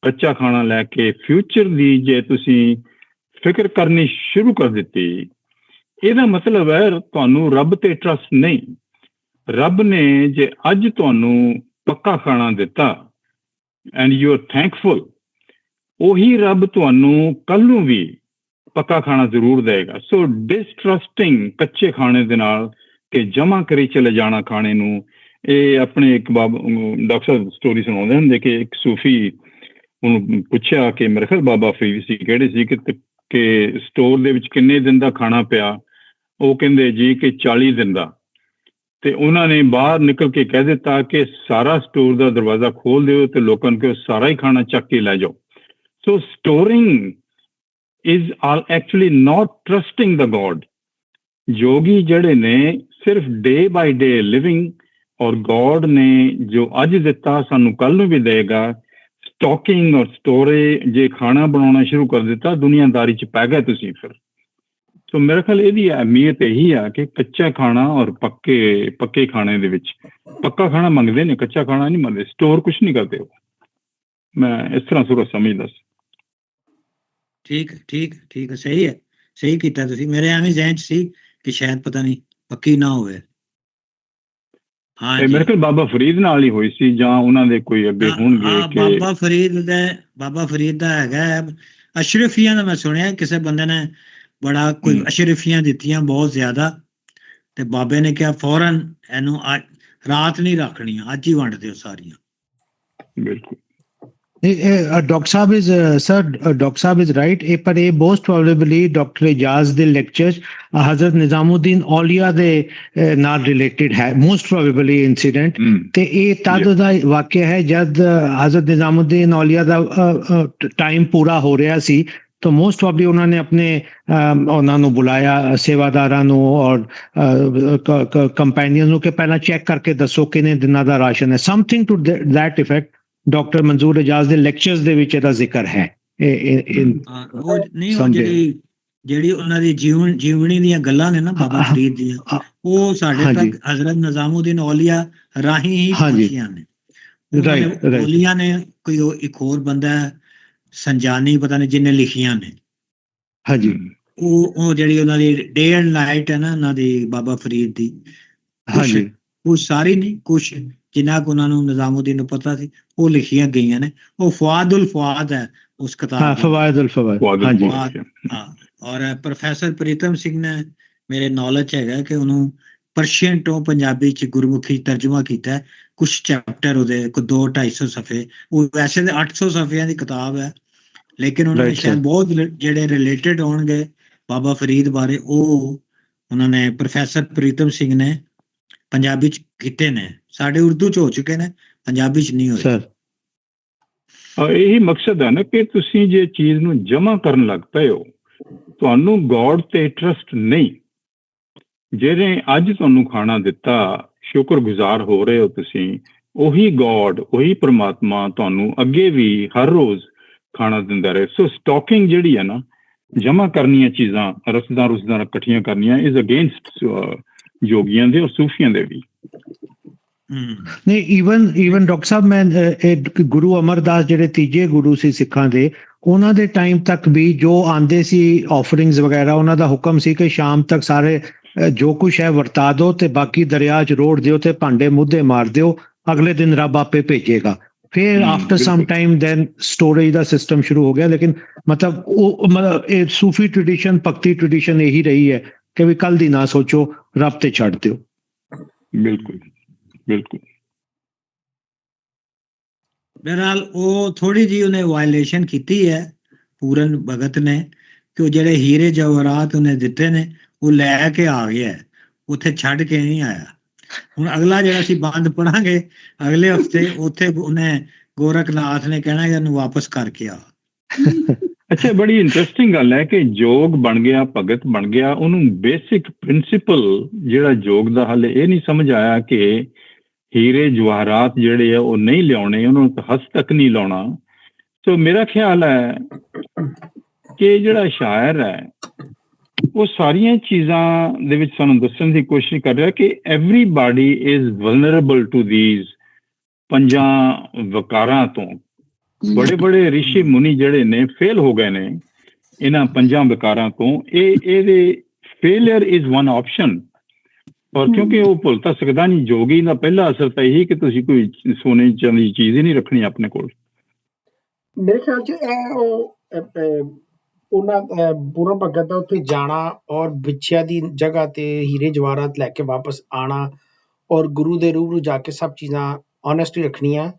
ਕੱਚਾ ਖਾਣਾ ਲੈ ਕੇ ਫਿਊਚਰ ਦੀ ਜੇ ਤੁਸੀਂ ਫਿਕਰ ਕਰਨੀ ਸ਼ੁਰੂ ਕਰ ਦਿੱਤੀ, ਇਹਦਾ ਮਤਲਬ ਹੈ ਤੁਹਾਨੂੰ ਰੱਬ ਤੇ ਟਰਸਟ ਨਹੀਂ। ਰੱਬ ਨੇ ਜੇ ਅੱਜ ਤੁਹਾਨੂੰ ਪੱਕਾ ਖਾਣਾ ਦਿੱਤਾ ਐਂਡ ਯੂ ਆਰ ਥੈਂਕਫੁਲ, ਉਹੀ ਰੱਬ ਤੁਹਾਨੂੰ ਕੱਲ ਨੂੰ ਵੀ ਪੱਕਾ ਖਾਣਾ ਜ਼ਰੂਰ ਦੇਗਾ। ਸੋ ਡਿਸਟਰਸਟਿੰਗ ਕੱਚੇ ਖਾਣੇ ਦੇ ਨਾਲ ਕਿ ਜਮ੍ਹਾਂ ਕਰੀ ਚਲੇ ਜਾਣਾ ਖਾਣੇ ਨੂੰ, ਇਹ ਆਪਣੇ ਇੱਕ ਡਾਕਟਰ ਸਾਹਿਬ ਸਟੋਰੀ ਸੁਣਾਉਂਦੇ ਹੁੰਦੇ ਕਿ ਇੱਕ ਸੂਫੀ ਉਹਨੂੰ ਪੁੱਛਿਆ ਕਿ ਮੇਰੇ ਖਿਆਲ ਬਾਬਾ ਫਰੀਦ ਸੀ ਕਿਹੜੇ ਸੀ ਕਿ ਸਟੋਰ ਦੇ ਵਿੱਚ ਕਿੰਨੇ ਦਿਨ ਦਾ ਖਾਣਾ ਪਿਆ, ਉਹ ਕਹਿੰਦੇ ਜੀ ਕਿ 40 ਦਿਨ ਦਾ। ਤੇ ਉਹਨਾਂ ਨੇ ਬਾਹਰ ਨਿਕਲ ਕੇ ਕਹਿ ਦਿੱਤਾ ਕਿ ਸਾਰਾ ਸਟੋਰ ਦਾ ਦਰਵਾਜ਼ਾ ਖੋਲ ਦਿਓ ਤੇ ਲੋਕਾਂ ਨੂੰ ਕਿ ਸਾਰਾ ਹੀ ਖਾਣਾ ਚੱਕ ਕੇ ਲੈ ਜਾਓ। ਸੋ storing is actually not trusting the God. ਯੋਗੀ ਜਿਹੜੇ ਨੇ ਸਿਰਫ ਡੇ ਬਾਈ ਡੇ ਲਿਵਿੰਗ, ਔਰ ਗੋਡ ਨੇ ਜੋ ਅੱਜ ਦਿੱਤਾ ਸਾਨੂੰ ਕੱਲ ਨੂੰ ਵੀ ਦੇਗਾ। ਸਟਾਕਿੰਗ ਔਰ ਸਟੋਰੇ ਜੇ ਖਾਣਾ ਬਣਾਉਣਾ ਸ਼ੁਰੂ ਕਰ ਦਿੱਤਾ, ਦੁਨੀਆਦਾਰੀ 'ਚ ਪੈ ਗਏ ਤੁਸੀਂ ਫਿਰ। ਸੋ ਮੇਰੇ ਖਿਆਲ ਇਹਦੀ ਅਹਿਮੀਅਤ ਇਹੀ ਆ ਕਿ ਕੱਚਾ ਖਾਣਾ ਔਰ ਪੱਕੇ ਖਾਣੇ ਦੇ ਵਿੱਚ ਪੱਕਾ ਖਾਣਾ ਮੰਗਦੇ ਨੇ, ਕੱਚਾ ਖਾਣਾ ਨਹੀਂ ਮੰਗਦੇ, ਸਟੋਰ ਕੁਛ ਨਹੀਂ ਕਰਦੇ ਉਹ। ਮੈਂ ਇਸ ਤਰ੍ਹਾਂ ਸੂਰਤ ਸਮਝਦਾ ਸੀ। ਠੀਕ ਹੈ, ਸਹੀ ਕੀਤਾ ਤੁਸੀਂ। ਮੇਰੇ ਐਵੇਂ ਜ਼ਹਿਨ 'ਚ ਸੀ ਕਿ ਸ਼ਾਇਦ ਪਤਾ ਨਹੀਂ ਪੱਕੀ ਨਾ ਹੋਵੇ। ਹਾਂ, ਮੇਰੇ ਕੋਲ ਬਾਬਾ ਫਰੀਦ ਨਾਲ ਹੀ ਹੋਈ ਸੀ ਜਾਂ ਉਹਨਾਂ ਦੇ ਕੋਈ ਅੱਗੇ ਹੋਣਗੇ। ਬਾਬਾ ਫਰੀਦ ਦਾ ਹੈਗਾ ਅਸ਼ਰਫੀਆਂ ਦਾ, ਮੈਂ ਸੁਣਿਆ ਕਿਸੇ ਬੰਦੇ ਨੇ ਬੜਾ ਕੋਈ ਅਸ਼ਰਫੀਆਂ ਦਿੱਤੀਆਂ ਬਹੁਤ ਜ਼ਿਆਦਾ, ਤੇ ਬਾਬੇ ਨੇ ਕਿਹਾ ਫੌਰਨ ਇਹਨੂੰ ਰਾਤ ਨਹੀਂ ਰੱਖਣੀਆਂ, ਅੱਜ ਹੀ ਵੰਡ ਦਿਓ ਸਾਰੀਆਂ। ਬਿਲਕੁਲ ਡਾਕਟਰ ਸਾਹਿਬ ਇਜ਼ ਰਾਈਟ। ਪਰ ਇਹ ਮੋਸਟ ਪ੍ਰੋਬੇਬਲੀ ਡਾਕਟਰ ਇਜਾਜ਼ ਦੇ ਲੈਕਚਰਸ ਹਜ਼ਰਤ ਨਿਜ਼ਾਮੁਦੀਨ ਔਲੀਆ ਦੇ ਨਾਲ ਰਿਲੇਟਡ ਹੈ, ਮੋਸਟ ਪ੍ਰੋਬੇਬਲੀ ਇਨਸੀਡੈਂਟ। ਤੇ ਇਹ ਤਦ ਦਾ ਵਾਕਿਆ ਹੈ ਜਦ ਹਜ਼ਰਤ ਨਿਜ਼ਾਮੁਦੀਨ ਔਲੀਆ ਦਾ ਟਾਈਮ ਪੂਰਾ ਹੋ ਰਿਹਾ ਸੀ, ਤਾਂ ਮੋਸਟ ਪ੍ਰੋਬੇਬਲੀ ਉਹਨਾਂ ਨੇ ਉਹਨਾਂ ਨੂੰ ਬੁਲਾਇਆ, ਸੇਵਾਦਾਰਾਂ ਨੂੰ ਔਰ ਕੰਪੈਨੀਅਨ ਨੂੰ, ਕਿ ਪਹਿਲਾਂ ਚੈੱਕ ਕਰਕੇ ਦੱਸੋ ਕਿੰਨੇ ਦਿਨਾਂ ਦਾ ਰਾਸ਼ਨ ਹੈ, something to that effect. Doctor Manzoor Ijaz ਦੇ ਲੈਕਚਰਸ ਦੇ ਵਿੱਚ ਇਹਦਾ ਜ਼ਿਕਰ ਹੈ। ਜਿਹੜੀ ਉਹਨਾਂ ਦੀ ਜੀਵਨੀ ਦੀਆਂ ਗੱਲਾਂ ਨੇ ਨਾ ਬਾਬਾ ਫਰੀਦ ਦੀਆਂ, ਉਹ ਸਾਡੇ ਤੱਕ ਹਜ਼ਰਤ ਨਿਜ਼ਾਮੁਦੀਨ ਔਲੀਆ ਰਾਹੀਂ ਹੀ ਪਹੁੰਚੀਆਂ ਨੇ। ਔਲੀਆ ਨੇ ਕੋਈ ਇੱਕ ਹੋਰ ਬੰਦਾ ਸੰਜਾਨੀ ਪਤਾ ਨਹੀਂ ਜਿਹਨੇ ਲਿਖੀਆਂ ਨੇ। ਹਾਂਜੀ, ਉਹ ਜਿਹੜੀ ਉਹਨਾਂ ਦੀ ਡੇ ਐਂਡ ਨਾਈਟ ਹੈ ਨਾ ਉਹਨਾਂ ਦੀ ਬਾਬਾ ਫਰੀਦ ਦੀ, ਕੁਛ ਸਾਰੀ ਨਹੀਂ, ਕੁਛ ਜਿੰਨਾ ਕੁ ਉਹਨਾਂ ਨੂੰ ਨਿਜ਼ਾਮੁਦੀਨ ਨੂੰ ਪਤਾ ਸੀ ਉਹ ਲਿਖੀਆਂ ਗਈਆਂ ਨੇ। ਉਹ ਫਵਾਦੁਲ ਫਵਾਦ ਹੈ ਉਸ ਕਿਤਾਬ, ਫਵਾਦੁਲ ਫਵਾਦ। ਹਾਂਜੀ, ਹਾਂ। ਔਰ ਪ੍ਰੋਫੈਸਰ ਪ੍ਰੀਤਮ ਸਿੰਘ ਨੇ ਮੇਰੇ ਨੌਲੇਜ ਹੈਗਾ ਕਿ ਉਹਨੂੰ ਪਰਸ਼ੀਅਨ ਤੋਂ ਪੰਜਾਬੀ 'ਚ ਗੁਰਮੁਖੀ ਤਰਜਮਾ ਕੀਤਾ, ਕੁਛ ਚੈਪਟਰ ਉਹਦੇ 200-250 ਸਫ਼ੇ। ਉਹ ਵੈਸੇ ਤਾਂ 800 ਸਫ਼ਿਆਂ ਦੀ ਕਿਤਾਬ ਹੈ, ਲੇਕਿਨ ਉਹਨਾਂ ਨੇ ਸ਼ਾਇਦ ਬਹੁਤ ਜਿਹੜੇ ਰਿਲੇਟਡ ਹੋਣਗੇ ਬਾਬਾ ਫਰੀਦ ਬਾਰੇ, ਉਹ ਉਹਨਾਂ ਨੇ ਪ੍ਰੋਫੈਸਰ ਪ੍ਰੀਤਮ ਸਿੰਘ ਨੇ ਪੰਜਾਬੀ 'ਚ ਕੀਤੇ ਨੇ। ਸਾਡੇ ਉਰਦੂ 'ਚ ਹੋ ਚੁੱਕੇ ਨੇ, ਪੰਜਾਬੀ 'ਚ ਨਹੀਂ ਹੋਏ। ਇਹੀ ਮਕਸਦ ਹੈ ਨਾ ਕਿ ਤੁਸੀਂ ਜੇ ਚੀਜ਼ ਨੂੰ ਜਮ੍ਹਾਂ ਕਰਨ ਲੱਗ ਪਏ ਹੋ, ਤੁਹਾਨੂੰ ਗੋਡ ਤੇ ਟਰਸਟ ਨਹੀਂ। ਜਿਹਨੇ ਅੱਜ ਤੁਹਾਨੂੰ ਖਾਣਾ ਦਿੱਤਾ, ਸ਼ੁਕਰਗੁਜ਼ਾਰ ਹੋ ਰਹੇ ਹੋ ਤੁਸੀਂ, ਉਹੀ ਗੋਡ, ਉਹੀ ਪ੍ਰਮਾਤਮਾ ਤੁਹਾਨੂੰ ਅੱਗੇ ਵੀ ਹਰ ਰੋਜ਼ ਖਾਣਾ ਦਿੰਦਾ ਰਹੇ। ਸੋ ਸਟਾਕਿੰਗ ਜਿਹੜੀ ਹੈ ਨਾ, ਜਮਾ ਕਰਨੀਆਂ ਚੀਜ਼ਾਂ ਰਸਦਾਂ ਇਕੱਠੀਆਂ ਕਰਨੀਆਂ, ਇਜ਼ ਅਗੇਂਸਟ ਯੋਗੀਆਂ ਦੇ ਔਰ ਸੂਫੀਆਂ ਦੇ ਵੀ। ਨਹੀਂ, ਈਵਨ ਡਾਕਟਰ ਸਾਹਿਬ, ਮੈਂ ਇਹ ਗੁਰੂ ਅਮਰਦਾਸ ਜਿਹੜੇ ਤੀਜੇ ਗੁਰੂ ਸੀ ਸਿੱਖਾਂ ਦੇ, ਉਹਨਾਂ ਦੇ ਟਾਈਮ ਤੱਕ ਵੀ ਜੋ ਆਂਦੇ ਸੀ ਆਫਰਿੰਗਸ ਵਗੈਰਾ, ਉਹਨਾਂ ਦਾ ਹੁਕਮ ਸੀ ਕਿ ਸ਼ਾਮ ਤੱਕ ਸਾਰੇ ਜੋ ਕੁਛ ਹੈ ਵਰਤਾ ਦਿਓ ਤੇ ਬਾਕੀ ਦਰਿਆ 'ਚ ਰੋੜ ਦਿਓ ਤੇ ਭਾਂਡੇ ਮੁੱਧੇ ਮਾਰ ਦਿਓ, ਅਗਲੇ ਦਿਨ ਰੱਬ ਆਪੇ ਭੇਜੇਗਾ। ਫਿਰ after some time then storage ਦਾ ਸਿਸਟਮ ਸ਼ੁਰੂ ਹੋ ਗਿਆ। ਲੇਕਿਨ ਮਤਲਬ ਇਹ ਸੂਫੀ ਟ੍ਰੈਡੀਸ਼ਨ, ਭਗਤੀ ਟ੍ਰੈਡੀਸ਼ਨ ਇਹੀ ਰਹੀ ਹੈ ਕਿ ਵੀ ਕੱਲ ਦੀ ਨਾ ਸੋਚੋ, ਰੱਬ ਤੇ ਛੱਡ ਦਿਓ। ਬਿਲਕੁਲ ਬਿਲਕੁਲ। ਬਹਰਹਾਲ ਉਹ ਥੋੜੀ ਜੀ ਉਹਨੇ ਵਾਇਲੇਸ਼ਨ ਕੀਤੀ ਹੈ ਪੂਰਨ ਭਗਤ ਨੇ, ਕਿ ਉਹ ਜਿਹੜੇ ਹੀਰੇ ਜਵਾਹਰਾਤ ਉਹਨੇ ਦਿੱਤੇ ਨੇ ਉਹ ਲੈ ਕੇ ਆ ਗਿਆ, ਉੱਥੇ ਛੱਡ ਕੇ ਨਹੀਂ ਆਇਆ। ਹੁਣ ਅਗਲਾ ਜਿਹੜਾ ਅਸੀਂ ਬੰਦ ਪੜਾਂਗੇ ਅਗਲੇ ਹਫਤੇ, ਉੱਥੇ ਉਹਨੇ ਗੋਰਖਨਾਥ ਨੇ ਕਹਿਣਾ ਕਿ ਇਹਨੂੰ ਵਾਪਸ ਕਰਕੇ ਆ। ਅੱਛਾ, ਬੜੀ ਇੰਟਰਸਟਿੰਗ ਗੱਲ ਹੈ ਕਿ ਯੋਗ ਬਣ ਗਿਆ, ਭਗਤ ਬਣ ਗਿਆ, ਉਹਨੂੰ ਬੇਸਿਕ ਪ੍ਰਿੰਸੀਪਲ ਜਿਹੜਾ ਯੋਗ ਦਾ ਹੱਲ ਇਹ ਨਹੀਂ ਸਮਝ ਆਇਆ ਕਿ ਹੀਰੇ ਜਵਾਹਰਾਤ ਜਿਹੜੇ ਆ ਉਹ ਨਹੀਂ ਲਿਆਉਣੇ, ਉਹਨਾਂ ਨੂੰ ਹੱਥ ਤੱਕ ਨਹੀਂ ਲਾਉਣਾ। ਸੋ ਮੇਰਾ ਖਿਆਲ ਹੈ ਕਿ ਜਿਹੜਾ ਸ਼ਾਇਰ ਹੈ ਉਹ ਸਾਰੀਆਂ ਚੀਜ਼ਾਂ ਦੇ ਵਿੱਚ ਸਾਨੂੰ ਦੱਸਣ ਦੀ ਕੋਸ਼ਿਸ਼ ਕਰ ਰਿਹਾ ਕਿ everybody is vulnerable to these ਪੰਜਾਂ ਵਿਕਾਰਾਂ ਤੋਂ। ਬੜੇ ਬੜੇ ਰਿਸ਼ੀ ਮੁਨੀ ਜਿਹੜੇ ਨੇ ਫੇਲ ਹੋ ਗਏ ਨੇ ਇਹਨਾਂ ਪੰਜਾਂ ਵਿਕਾਰਾਂ ਤੋਂ। ਇਹਦੇ ਫੇਲਿਅਰ ਇਜ਼ ਵਨ ਆਪਸ਼ਨ। ਔਰ ਕਿਉਂਕਿ ਉਹ ਭੁੱਲ ਤਾਂ ਸਕਦਾ ਨਹੀਂ, ਯੋਗੀ ਦਾ ਪਹਿਲਾ ਅਸਰ ਤਾਂ ਇਹੀ ਕਿ ਤੁਸੀਂ ਕੋਈ ਸੋਨੇ ਚਾਂਦੀ ਚੀਜ਼ ਹੀ ਨਹੀਂ ਰੱਖਣੀ ਆਪਣੇ ਕੋਲ। ਮੇਰੇ ਖਿਆਲ 'ਚ ਉਹਨਾਂ ਪੂਰਨ ਭਗਤ ਦਾ ਉੱਥੇ ਜਾਣਾ ਔਰ ਵਿਛਿਆ ਦੀ ਜਗ੍ਹਾ ਤੇ ਹੀਰੇ ਜਵਾਹਰਾਤ ਲੈ ਕੇ ਵਾਪਸ ਆਉਣਾ ਔਰ ਗੁਰੂ ਦੇ ਰੂਬਰੂ ਜਾ ਕੇ ਸਭ ਚੀਜ਼ਾਂ ਓਨੈਸਟਲੀ ਰੱਖਣੀਆਂ,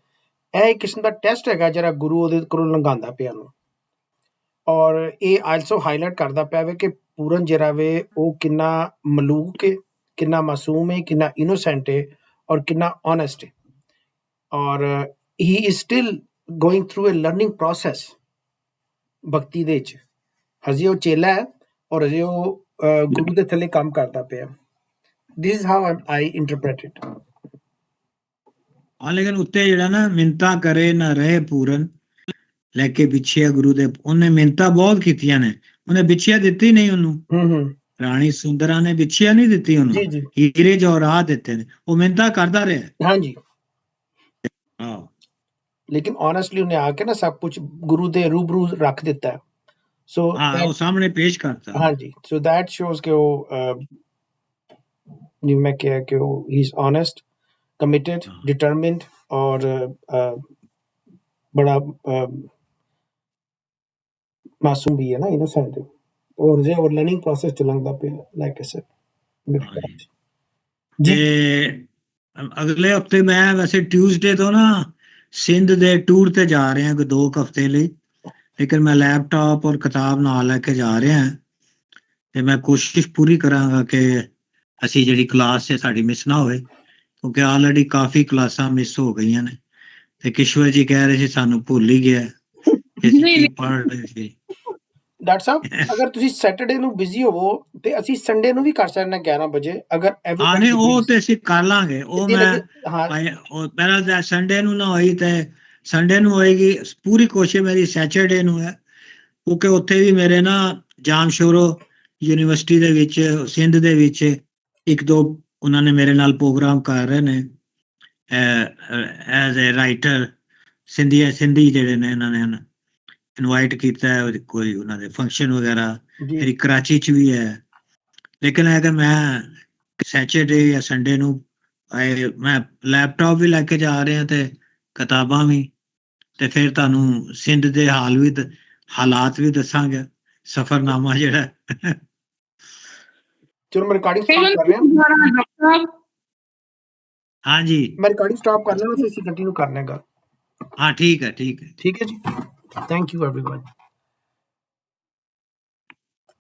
ਇਹ ਇੱਕ ਕਿਸਮ ਦਾ ਟੈਸਟ ਹੈਗਾ ਜਿਹੜਾ ਗੁਰੂ ਉਹਦੇ ਕੋਲੋਂ ਲੰਘਾਉਂਦਾ ਪਿਆ ਨੂੰ। ਔਰ ਇਹ ਆਲਸੋ ਹਾਈਲਾਈਟ ਕਰਦਾ ਪਿਆ ਵੇ ਕਿ ਪੂਰਨ ਜਿਹੜਾ ਵੇ ਉਹ ਕਿੰਨਾ ਮਲੂਕ ਹੈ, ਕਿੰਨਾ ਮਾਸੂਮ ਹੈ, ਕਿੰਨਾ ਇਨੋਸੈਂਟ ਹੈ ਔਰ ਕਿੰਨਾ ਓਨੈਸਟ ਹੈ। ਔਰ he is still going through a learning process ਭਗਤੀ ਦੇ ਵਿੱਚ। ਹਜੇ ਉਹ ਚੇਲਾ ਹੈ ਔਰ ਹਜੇ ਉਹ ਗੁਰੂ ਦੇ ਥੱਲੇ ਕੰਮ ਕਰਦਾ ਪਿਆ। This is how I interpret it. ਹਾਂ, ਲੇਕਿਨ ਉੱਤੇ ਜਿਹੜਾ ਨਾ ਮਿੰਨਤਾਂ ਕਰੇ ਨਾ ਰਹੇ ਪੂਰਨ ਲੈ ਕੇ ਵਿਛਿਆ ਗੁਰੂ ਦੇ, ਉਹਨੇ ਮਿੰਨਤਾਂ ਬਹੁਤ ਕੀਤੀਆਂ ਨੇ, ਉਹਨੇ ਵਿਛਿਆ ਦਿੱਤੀ ਨਹੀਂ ਉਹਨੂੰ। ਰਾਣੀ ਸੁੰਦਰਾ ਨੇ ਵਿਛਿਆ ਨਹੀਂ ਦਿੱਤੀ ਉਹਨੂੰ, ਹੀਰੇ ਜਵਾਹਰਾਤ ਦਿੱਤੇ ਨੇ, ਉਹ ਮਿੰਨਤਾਂ ਕਰਦਾ ਰਿਹਾ। ਹਾਂਜੀ ਹਾਂ, ਲੇਕਿਨ ਓਨੈਸਟਲੀ ਉਹਨੇ ਆ ਕੇ ਨਾ ਸਭ ਕੁਝ ਗੁਰੂ ਦੇ ਰੂਬਰੂ ਰੱਖ ਦਿੱਤਾ। ਸੋ ਉਹ ਸਾਹਮਣੇ ਪੇਸ਼ ਕਰਤਾ। ਹਾਂਜੀ, ਸੋ ਦੈਟ ਸ਼ੋਜ਼ ਕਿ ਉਹ ਜਿਵੇਂ ਮੈਂ ਕਿਹਾ ਕਿ ਉਹ ਹੀ ਇਜ਼ ਓਨੈਸਟ, ਕਮਿਟਡ, ਡਿਟਰਮਿਨਡ ਔਰ ਬੜਾ ਮਾਸੂਮ ਵੀ ਹੈ ਨਾ, ਇਨੋਸੈਂਟ। ਔਰ ਜੇ ਉਹ ਲਰਨਿੰਗ ਪ੍ਰੋਸੈਸ ਚ ਲੰਘਦਾ ਪਿਆ, ਲਾਈਕ ਆਈ ਸੈਡ। ਜੇ ਅਗਲੇ ਹਫਤੇ ਮੈਂ ਵੈਸੇ ਟਿਊਜ਼ਡੇ ਤੋਂ ਨਾ ਸਿੰਧ ਦੇ ਟੂਰ ਤੇ ਜਾ ਰਿਹਾ 2 ਹਫ਼ਤੇ ਲਈ, ਲੇਕਿਨ ਮੈਂ ਲੈਪਟਾਪ ਔਰ ਕਿਤਾਬ ਨਾਲ ਲੈ ਕੇ ਜਾ ਰਿਹਾ ਤੇ ਮੈਂ ਕੋਸ਼ਿਸ਼ ਪੂਰੀ ਕਰਾਂਗਾ ਕਿ ਅਸੀਂ ਜਿਹੜੀ ਕਲਾਸ ਹੈ ਸਾਡੀ ਮਿਸ ਨਾ ਹੋਵੇ, ਕਿਉਂਕਿ ਆਲਰੇਡੀ ਕਾਫੀ ਕਲਾਸਾਂ ਮਿਸ ਹੋ ਗਈਆਂ ਨੇ। ਤੇ ਕਿਸ਼ਵਰ ਜੀ ਕਹਿ ਰਹੇ ਸੀ ਸਾਨੂੰ ਭੁੱਲ ਹੀ ਗਿਆ ਪੜ੍ਹ ਰਹੇ ਸੀ। ਡਾਕਟਰ ਸਾਹਿਬ, ਅਗਰ ਤੁਸੀਂ ਸੈਟਰਡੇ ਨੂੰ ਬਿਜ਼ੀ ਹੋਵੋ ਤੇ ਅਸੀਂ ਸੰਡੇ ਨੂੰ ਵੀ ਕਰ ਸਕਦੇ ਹਾਂ 11 ਵਜੇ। ਅਗਰ ਨਹੀਂ, ਉਹ ਤੇ ਅਸੀਂ ਕਰ ਲਾਂਗੇ। ਉਹ ਮੇਰਾ ਸੰਡੇ ਨੂੰ ਨਾ ਹੋਈ ਤੇ ਸੰਡੇ ਨੂੰ ਹੋਏਗੀ। ਪੂਰੀ ਕੋਸ਼ਿਸ਼ ਮੇਰੀ ਸੈਚਰਡੇ ਨੂੰ ਹੈ, ਕਿਉਂਕਿ ਉੱਥੇ ਵੀ ਮੇਰੇ ਨਾ ਜਾਮਸ਼ੋਰੋ ਯੂਨੀਵਰਸਿਟੀ ਦੇ ਵਿੱਚ ਸਿੰਧ ਦੇ ਵਿੱਚ 1-2 ਉਹਨਾਂ ਨੇ ਮੇਰੇ ਨਾਲ ਪ੍ਰੋਗਰਾਮ ਕਰ ਰਹੇ ਨੇ ਐਜ਼ ਏ ਰਾਈਟਰ। ਸਿੰਧੀ ਜਿਹੜੇ ਨੇ ਇਹਨਾਂ ਨੇ ਇਨਵਾਈਟ ਕੀਤਾ ਹੈ, ਕੋਈ ਉਹਨਾਂ ਦੇ ਫੰਕਸ਼ਨ ਵਗੈਰਾ। ਮੇਰੀ ਕਰਾਚੀ 'ਚ ਵੀ ਹੈ, ਲੇਕਿਨ ਹੈ ਕਿ ਮੈਂ ਸੈਚਰਡੇ ਜਾਂ ਸੰਡੇ ਨੂੰ ਮੈਂ ਲੈਪਟਾਪ ਵੀ ਲੈ ਕੇ ਜਾ ਰਿਹਾ ਤੇ ਕਿਤਾਬਾਂ ਵੀ, ਤੇ ਫਿਰ ਤੁਹਾਨੂੰ ਸਿੰਧ ਦੇ ਹਾਲਾਤ ਵੀ ਦੱਸਾਂਗੇ, ਸਫ਼ਰਨਾਮਾ ਜਿਹੜਾ। ਚਲੋ ਮੈਂ ਰਿਕਾਰਡਿੰਗ ਸਟਾਪ ਕਰ ਰਿਹਾ। ਹਾਂਜੀ, ਮੈਂ ਰਿਕਾਰਡਿੰਗ ਸਟਾਪ ਕਰ ਲੈਣਾ, ਫਿਰ ਅਸੀਂ ਕੰਟੀਨਿਊ ਕਰਨੇ ਗੱਲ। ਹਾਂ, ਠੀਕ ਹੈ। ਠੀਕ ਹੈ ਜੀ, ਥੈਂਕ ਯੂ ਐਵਰੀवन।